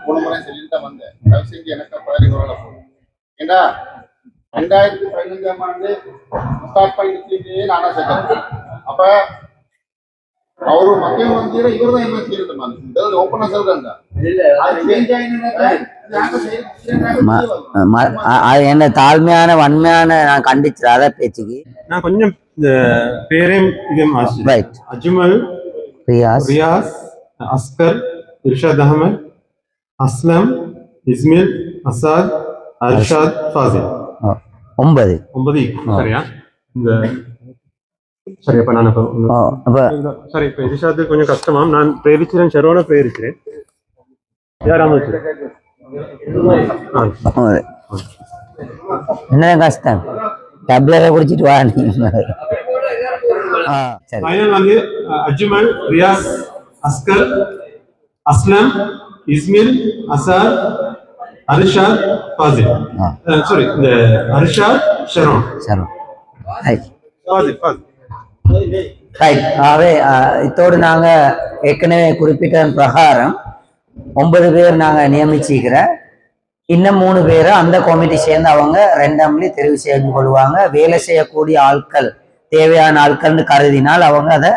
போன முறை சொல்லிட்டு வந்தேன். தயவு செஞ்சு எனக்கு பழகி போகும். ஏண்டா 2015ஆம் ஆண்டு ஸ்டார்ட் பண்ணிட்டு நானா சேர்த்தேன். அப்ப அவரு மத்திய மந்திர இவர் தான் என்ன செய்யறது ஓப்பனா சொல்றாங்க. என்ன தாழ்மையான வன்மையான நான் கண்டிச்சிடாத பேச்சுக்கு. நான் கொஞ்சம் இந்த பேரையும் இதையும் ரைட். அஜ்மல், ரியாஸ், அஸ்கர், இர்ஷாத் அஹமத், அஸ்லம், இஸ்மில், அசாத், அர்ஷாத், ஃபாசில். 9 சரியா? இந்த சரி, அப்ப நான் சரி, இப்ப இர்ஷாத் கொஞ்சம் கஷ்டமாம். நான் பிரேரிச்சிறேன், ஷெரோன பிரேரிச்சிறேன். என்ன கஷ்டம்? டப்ளரை குடிச்சிட்டு வா நீ. ஃபைனல் வந்து அஜ்மல், ரியாஸ், அஸ்கர், அஸ்லம், இஸ்மில், அசாத், அர்ஷாத், ஃபாசில். சாரி, இந்த அர்ஷாத், ஷெரோன். ஆகவே இத்தோடு நாங்க ஏற்கனவே குறிப்பிட்ட பிரகாரம் 9 பேர் நாங்க நியமிச்சிக்கிற. இன்னும் 3 பேரை அந்த கமிட்டி சேர்ந்து அவங்க ரெண்டம்லி தெரிவு செய்து கொள்வாங்க. வேலை செய்யக்கூடிய ஆட்கள் தேவையான ஆட்கள்னு கருதினால் அவங்க அதை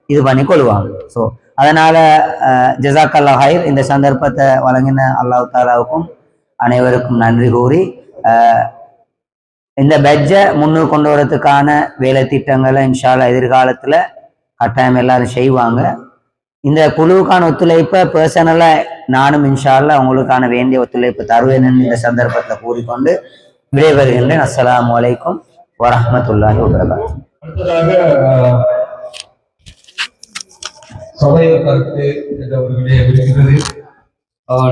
இது பண்ணி கொள்வாங்க. ஸோ அதனால ஜஸாக்கல்லா ஹைர். இந்த சந்தர்ப்பத்தை வழங்கின அல்லாஹ் தாலாவுக்கும் அனைவருக்கும் நன்றி கூறி இந்த பெட்ஜை முன்னுக்கு கொண்டு வரதுக்கான வேலை திட்டங்களை இன்ஷால்லா எதிர்காலத்தில் கட்டாயம் எல்லாரும் செய்வாங்க. இந்த குழுவுக்கான ஒத்துழைப்பை பர்சனலாக நானும் இன்ஷால்லா உங்களுக்கான வேண்டிய ஒத்துழைப்பு தருவேன் இந்த சந்தர்ப்பத்தில் கூறிக்கொண்டு விடைபெறுகின்றேன். அஸ்ஸலாமு அலைக்கும் வரஹ்மத்துல்லாஹி வபரகாத்துஹு. சபையில் கருத்து என்ற ஒரு விடயம் இருக்கிறது.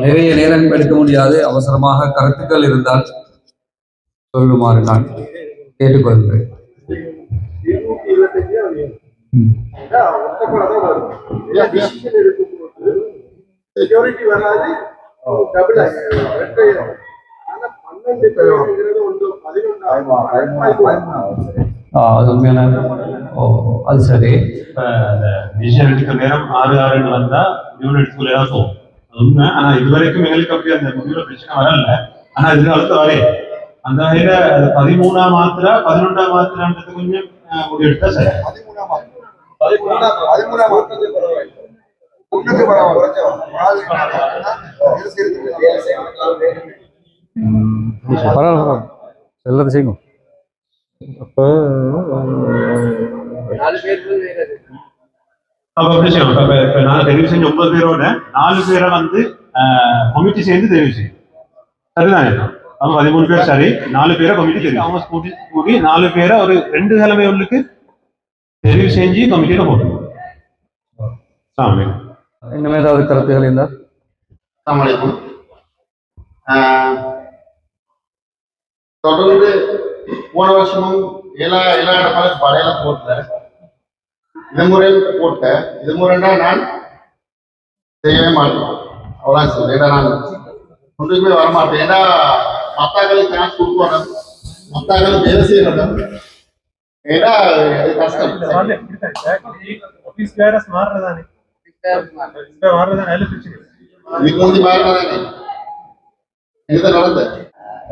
நிறைய நேரம் எடுக்க முடியாது. அவசரமாக கருத்துக்கள் இருந்தால் சொல்லுமாறு நான் கேட்டுக்கொள்கிறேன். செக்யூரிட்டி வராது. அது உண்மையான அது சரி. இப்போ டிசிஷன் எடுக்கிற நேரம் 6 வந்தா யூனிட்ஸ்குள்ளே தான் போகும். அது உண்மை. ஆனா இது வரைக்கும் எங்களுக்கு அப்படி அந்த முடிவுல பிரச்சனை வரல. ஆனா எதிர்காலத்துல வரே அந்த வகையில 13ஆம் மாத்திரை 11ஆம் மாத்திரன்றது கொஞ்சம் முடிவெடுத்தா சரி. 13ஆம் பரவாயில்ல, எல்லாரும் செய்யும். அப்போ அப்படி செய்யணும். இப்போ நான் தெரிவு செஞ்ச 9 பேரோட 4 பேரை வந்து கமிட்டி சேர்ந்து தெரிவு செய்யும். சரிதான். அவங்க 13 பேர் சரி, 4 பேரை கமிட்டி தெரியும். அவங்க கூட்டி 4 பேரை ஒரு 2 கிழமை உள்ளுக்கு தெரிவு செஞ்சு கமிட்டியில போட்டோம். இன்னும் ஏதாவது கருத்துகள் இருந்தால்? தொடர்ந்து போன வருஷமும் எல்லா படையெல்லாம் போட்டேன். இது முறையில் போட்டேன். இது முறைன்னா நான் செய்யவே மாட்டேன். அவ்வளோதான் சார். ஏன்னா நான் ஒன்றுமே வரமாட்டேன். ஏன்னா மத்தாக்களுக்கு சான்ஸ் கொடுக்கணும், மத்தாக்கள் வேலை செய்யணும். ஏன்னா அது கஷ்டம்.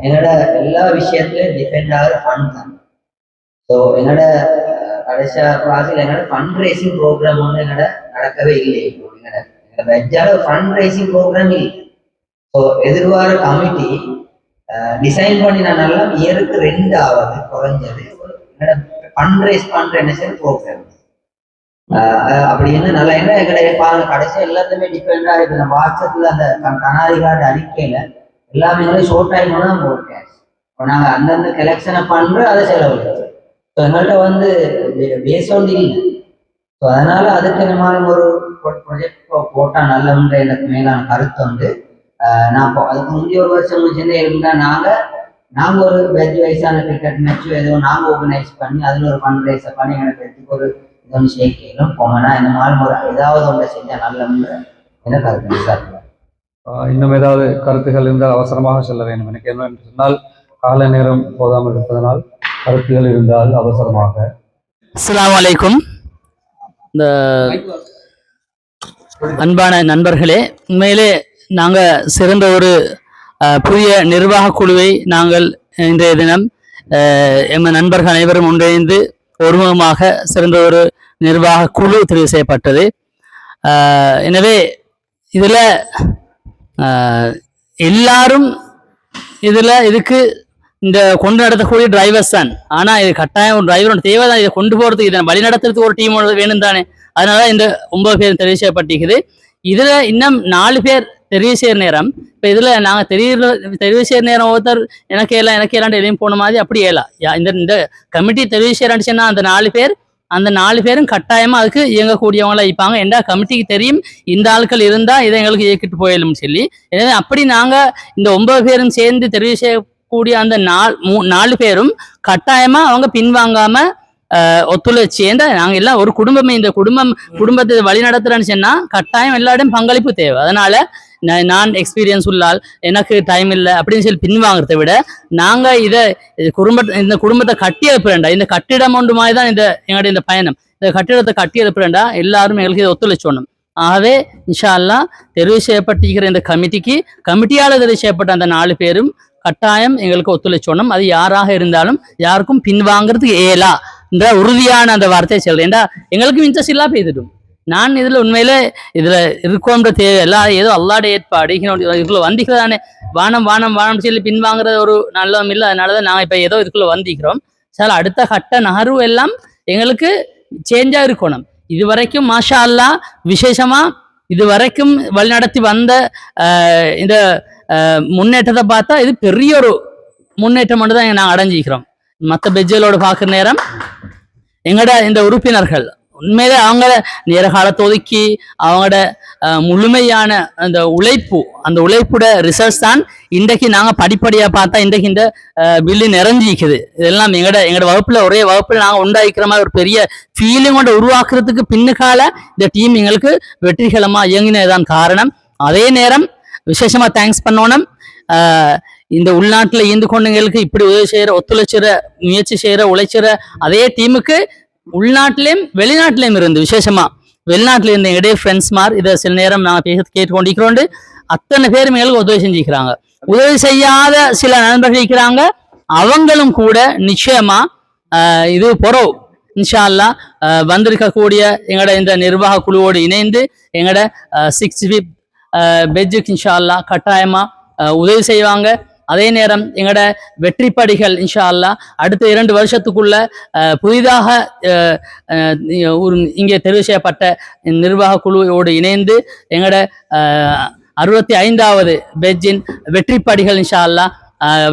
என்னோட எல்லா விஷயத்திலும் டிபெண்ட் ஆகிற ஃபண்ட் தான். ஸோ என்னோட கடைசியா கிளாஸில் என்னோட ஃபண்ட் ரைசிங் ப்ரோக்ராம் ஒன்று என்னோட நடக்கவே இல்லை. என்னோட வெஜ்ஜால ஃபண்ட் ரைசிங் ப்ரோக்ராம் இல்லை. ஸோ எதிர்வார கமிட்டி டிசைன் பண்ணினால இயருக்கு 2 ஆகுது குறைஞ்சது. என்னோட ஃபண்ட் ரைஸ் பண்ற என்ன ப்ரோக்ராம் அப்படி என்ன நல்லா என்ன எங்கடைய கடைசியா எல்லாத்துமே டிபெண்டா இருக்கு. இந்த வாட்ஸ்அப்ல அந்த கனாரி கார்டு அறிக்கையில எல்லாமே ஷோர்ட் டைம் தான் போட்டேன். இப்போ நாங்கள் அந்தந்த கலெக்ஷனை பண்ற அதை செலவழிச்சு. ஸோ எங்கள்கிட்ட வந்து பேஸ் ஒன்று இல்லை. ஸோ அதனால அதுக்கு இந்த மாதிரி ஒரு ப்ரொஜெக்ட் போட்டால் நல்லன்ற எனக்கு மேலான கருத்து வந்து நான் அதுக்கு முந்தைய ஒரு வருஷம் சென்னை இருந்தா நாங்க ஒரு பேட்ச் வைஸான கிரிக்கெட் மேட்ச் ஏதோ நாங்க ஆர்கனைஸ் பண்ணி அதுல ஒரு ஃபண்ட் ரைஸர் பண்ணி எனக்கு எடுத்துக்கு ஒரு இதொன்று சேர்க்கலும் போங்கன்னா இந்த மாதிரி ஏதாவது ஒன்றை செஞ்சா நல்ல எனக்கு அது சார். இன்னும் ஏதாவது கருத்துகள் இருந்தால் அவசரமாக சொல்ல வேண்டும். எனக்கு என்னவென்று சொன்னால் கால நேரம் போதாமல் இருப்பதனால் கருத்துகள் இருந்தால் அவசரமாக. அஸ்ஸலாமு அலைக்கும். இந்த அன்பான நண்பர்களே, உண்மையிலே நாங்கள் சிறந்த ஒரு புதிய நிர்வாக குழுவை நாங்கள் இன்றைய தினம் எங்கள் நண்பர்கள் அனைவரும் ஒன்றிணைந்து ஒருமுகமாக சிறந்த ஒரு நிர்வாக குழு தெரிவு செய்யப்பட்டது. எனவே இதில் எல்லாரும் இதுக்கு இந்த கொண்டு நடத்தக்கூடிய டிரைவர்ஸ் தான். ஆனால் இது கட்டாயம் ஒரு டிரைவரோட தேவை தான். இதை கொண்டு போகிறதுக்கு இதை வழி நடத்துறதுக்கு ஒரு டீம் வேணும் தானே. அதனால இந்த 9 பேர் தெரிவு செய்யப்பட்டிருக்குது. இதில் இன்னும் 4 பேர் தெரிவு செய்கிற நேரம். இப்போ இதில் நாங்கள் தெரிவு செய்கிற நேரம் ஒருத்தர் எனக்கு எல்லாம் எதையும் போன மாதிரி அப்படி இந்த கமிட்டி தெரிவு செய்யறான்னு அந்த 4 பேரும் கட்டாயமாக அதுக்கு இயங்கக்கூடியவங்களா இருப்பாங்க. ஏண்டா கமிட்டிக்கு தெரியும் இந்த ஆட்கள் இருந்தால் இதை எங்களுக்கு இயக்கிட்டு போயிடலும்னு சொல்லி. எனவே அப்படி நாங்கள் இந்த 9 பேரும் சேர்ந்து தெரிவு செய்யக்கூடிய அந்த 4 பேரும் கட்டாயமாக அவங்க பின்வாங்காம ஒத்துழைச்சி. ஏண்டா நாங்கள் எல்லாம் ஒரு குடும்பமே. இந்த குடும்பத்தை வழி நடத்துறேன்னு சொன்னா கட்டாயம் எல்லாரும் பங்களிப்பு தேவை. அதனால நான் எக்ஸ்பீரியன்ஸ் உள்ளால் எனக்கு டைம் இல்லை அப்படின்னு சொல்லி பின்வாங்கிறத விட நாங்கள் இந்த குடும்பத்தை கட்டி எழுப்புறேன்டா. இந்த கட்டிடம் ஒன்று மாதிரி தான் எங்களுடைய இந்த பயணம். இந்த கட்டிடத்தை கட்டி எழுப்புறேன்டா எல்லாரும் எங்களுக்கு இதை ஒத்துழைச்சோணும். ஆகவே இன்ஷா அல்லாஹ் தெரிவு செய்யப்பட்டிருக்கிற இந்த கமிட்டியால் தெரிவு செய்யப்பட்ட அந்த 4 பேரும் கட்டாயம் எங்களுக்கு ஒத்துழைச்சோணும். அது யாராக இருந்தாலும் யாருக்கும் பின்வாங்கிறதுக்கு என்ற உறுதியான அந்த வார்த்தையை சொல்றேன். ஏண்டா எங்களுக்கும் இன்ட்ரெஸ்ட் இல்லா போய்துடும். நான் இதுல உண்மையில இதுல இருக்கோன்ற தேவை எல்லாம் ஏதோ அல்லாட ஏற்பாடு இதுக்குள்ள வந்திக்கிறதானே. வானம் சொல்லி பின்வாங்குறது ஒரு நல்லதும் இல்லை. அதனாலதான் நாங்கள் இப்ப ஏதோ இதுக்குள்ள வந்திக்கிறோம். சார் அடுத்த கட்ட நகர்வு எல்லாம் எங்களுக்கு சேஞ்சா இருக்கணும். இது வரைக்கும் மாஷா அல்லாஹ் விசேஷமா இது வரைக்கும் வழிநடத்தி வந்த இந்த முன்னேற்றத்தை பார்த்தா இது பெரிய ஒரு முன்னேற்றம் மட்டும் தான் நாங்கள் அடைஞ்சிக்கிறோம். மற்ற பெஜ்ஜலோடு பார்க்குற நேரம் எங்களோட இந்த உறுப்பினர்கள் உண்மையிலே அவங்க நேர காலத்தை ஒதுக்கி அவங்களோட முழுமையான அந்த உழைப்போட ரிசல்ட்ஸ் தான் இன்றைக்கு நாங்கள் படிப்படியாக பார்த்தா இன்றைக்கு இந்த பில்லு நிறைஞ்சிக்குது. இதெல்லாம் எங்களோட ஒரே வகுப்பில் நாங்கள் உண்டாக்கிற மாதிரி ஒரு பெரிய ஃபீலிங் கொண்டு உருவாக்குறதுக்கு பின்னுக்கால இந்த டீம் எங்களுக்கு வெற்றிகரமாக இயங்கினதுதான் காரணம். அதே நேரம் விசேஷமா தேங்க்ஸ் பண்ணணும் இந்த உள்நாட்டில் இருந்து கொண்டுங்களுக்கு இப்படி உதவி செய்யற ஒத்துழைச்சிற முயற்சி செய்யற உழைச்சிற அதே டீமுக்கு உள்நாட்டிலையும் வெளிநாட்டிலையும் இருந்து விசேஷமா வெளிநாட்டில இருந்து எங்களுடைய ஃப்ரெண்ட்ஸ் மார் இதை சில நேரம் நாங்கள் பேச கேட்டுக்கொண்டிருக்கிறோம். அத்தனை பேரும் எங்களுக்கு உதவி செஞ்சுக்கிறாங்க. உதவி செய்யாத சில நண்பர்கள் இருக்கிறாங்க. அவங்களும் கூட நிச்சயமா இது பொறவு இன்ஷா அல்லாஹ் வந்திருக்கக்கூடிய எங்களோட இந்த நிர்வாக குழுவோடு இணைந்து எங்களோட 6 பெஜ்ஜுக்கு இன்ஷா அல்லாஹ் கட்டாயமா உதவி செய்வாங்க. அதே நேரம் எங்களோட வெற்றிப்படிகள் இன்ஷா அல்லாஹ் அடுத்த 2 வருஷத்துக்குள்ள புதிதாக இங்கே தெரிவு செய்யப்பட்ட நிர்வாக குழுவோடு இணைந்து எங்களோட 65வது பெஜ்ஜின் வெற்றிப்படிகள் இன்ஷா அல்லாஹ்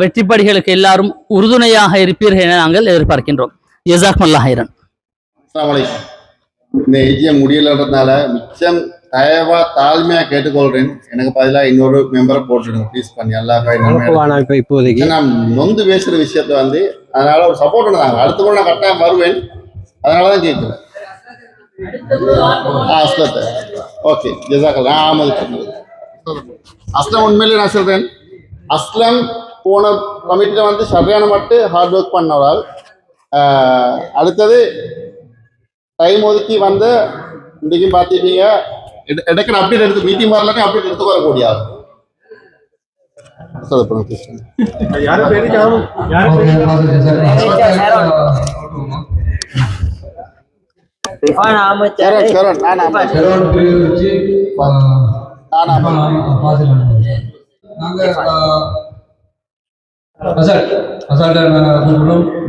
வெற்றிப்படிகளுக்கு எல்லாரும் உறுதுணையாக இருப்பீர்கள் என நாங்கள் எதிர்பார்க்கின்றோம். ஜஸாக்குமுல்லாஹ் ஹைரன். அஸ்ஸலாமு அலைக்கும். இந்த ஏஜிஎம் முடியலன்றதுனால மிச்சம் தயவா தாழ்மையா கேட்டுக்கொள்றேன். எனக்கு பதிலாக இன்னொரு மெம்பரை போட்டுடுங்க ப்ளீஸ் பண்ணி. எல்லா இப்போதைக்கு நான் நொந்து பேசுற விஷயத்த அதனால ஒரு சப்போர்ட் பண்ணாங்க. அடுத்த முறை நான் கட்டாயம் வருவேன். அதனாலதான் கேட்கிறேன். அஸ்லத்தை ஓகே ஜஸாக்கல்லா. அஸ்லம் உண்மையிலே நான் சொல்றேன். அஸ்லம் போன கமிட்டியில சரியான மட்டும் ஹார்ட் ஒர்க் பண்ணவரால் அடுத்தது டைம் ஒதுக்கி இன்றைக்கும் பார்த்துட்டீங்க இடக்கிற அப்டேட் எடுத்து மீட்டிங் வரலாம் அப்டேட் எடுத்து வரக்கூடிய ஆள்.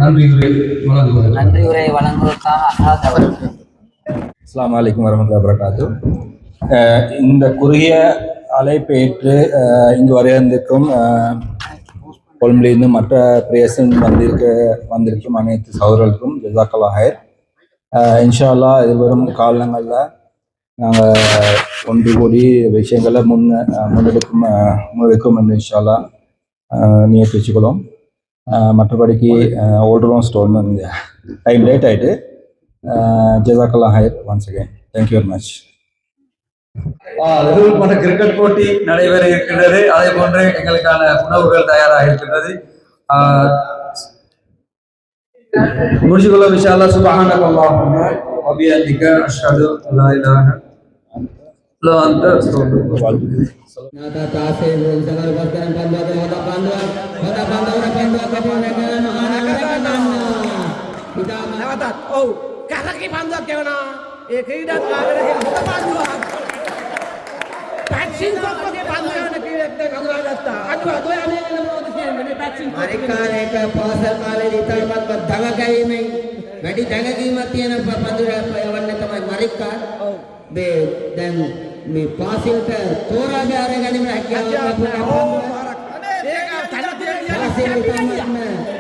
நன்றி உரை வழங்குவதற்காக அஸ்ஸலாமு அலைக்கும் வரஹ்மத்துல்லாஹி வபரகாத்துஹு. இந்த குறுகிய அழைப்பை ஏற்று இங்கு வரையிருந்திருக்கும் கொழும்பிலிருந்து மற்ற பிரேசன் வந்திருக்கும் அனைத்து சகோதரர்களுக்கும் ஜஸாக்கல்லாஹ் ஹைர். இன்ஷா அல்லாஹ் எதிர்வரும் காலங்களில் நாங்கள் ஒன்று கூடி விஷயங்களை முன்னெடுக்கும் என்று இன்ஷால்லா நியத்து வச்சுக்கிறோம். மற்றபடிக்கு ஓல்டுரோம் ஸ்டோன் வந்து டைம் லேட் ஆகிட்டு ஜசாக்கல்லா ஹைர் once again thank you very much. வெகுமான கிரிக்கெட் போட்டி நடைபெற இருக்கின்றது. அதே போன்று எங்களுக்கான உணவுகள் தயாராக இருக்கின்றது. முடிச்சுக்கொள்ள விஷாலா சுபஹானக அல்லாஹும்ம வ பிஹம்திக அஷ்ஹது அல்லா இலாஹ இல்லா அன்த அஸ்தக்ஃபிருக வ அத்தூபு இலைக். Nata kasih sangat berkenan panduan hoda panduan keponakan anak-anak kita nawatat karena ki panduan kena kridat karena ki hoda panduan patching ko ke panduan ki ekte panduan datta adwa do ane ne patching mereka එක පාසල් කාලේ ඉතාලමත් දඟකීමෙන් වැඩි දඟකීමක් තියෙන පන්දුර යවන්න තමයි මරික්කා මේ දැන් මේ පාසලට තෝරාගේ අරගෙන හැකියාවක්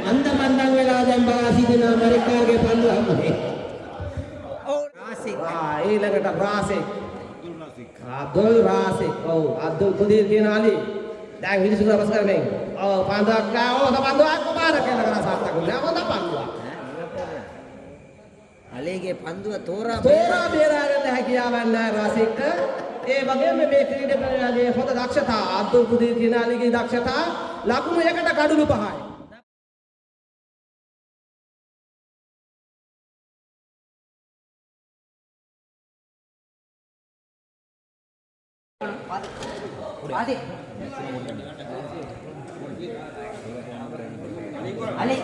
අන්දමන්දන් වෙලා දැන් බාසිදින ඇමරිකාගේ පන්දුවම රාසික් ඊළඟට රාසික් අබ්දුල් රාසික් අබ්දුල් කුදීර් කියන අලි දැන් මිනිස්සු නමස් කරන්නේ පන්දුවක් පන්දුවක් කොමාරක කියලා සාර්ථක වුණා හොඳ පන්දුවක් අලේගේ පන්දුව තෝරා බේරාගන්න හැකියාවක් නැහැ රාසික්ට. ඒ වගේම මේ ක්‍රීඩකයාගේ හොඳ දක්ෂතා අබ්දුල් කුදීර් කියන අලිගේ දක්ෂතා ලකුණු 1ට කඩුළු 5යි. Ali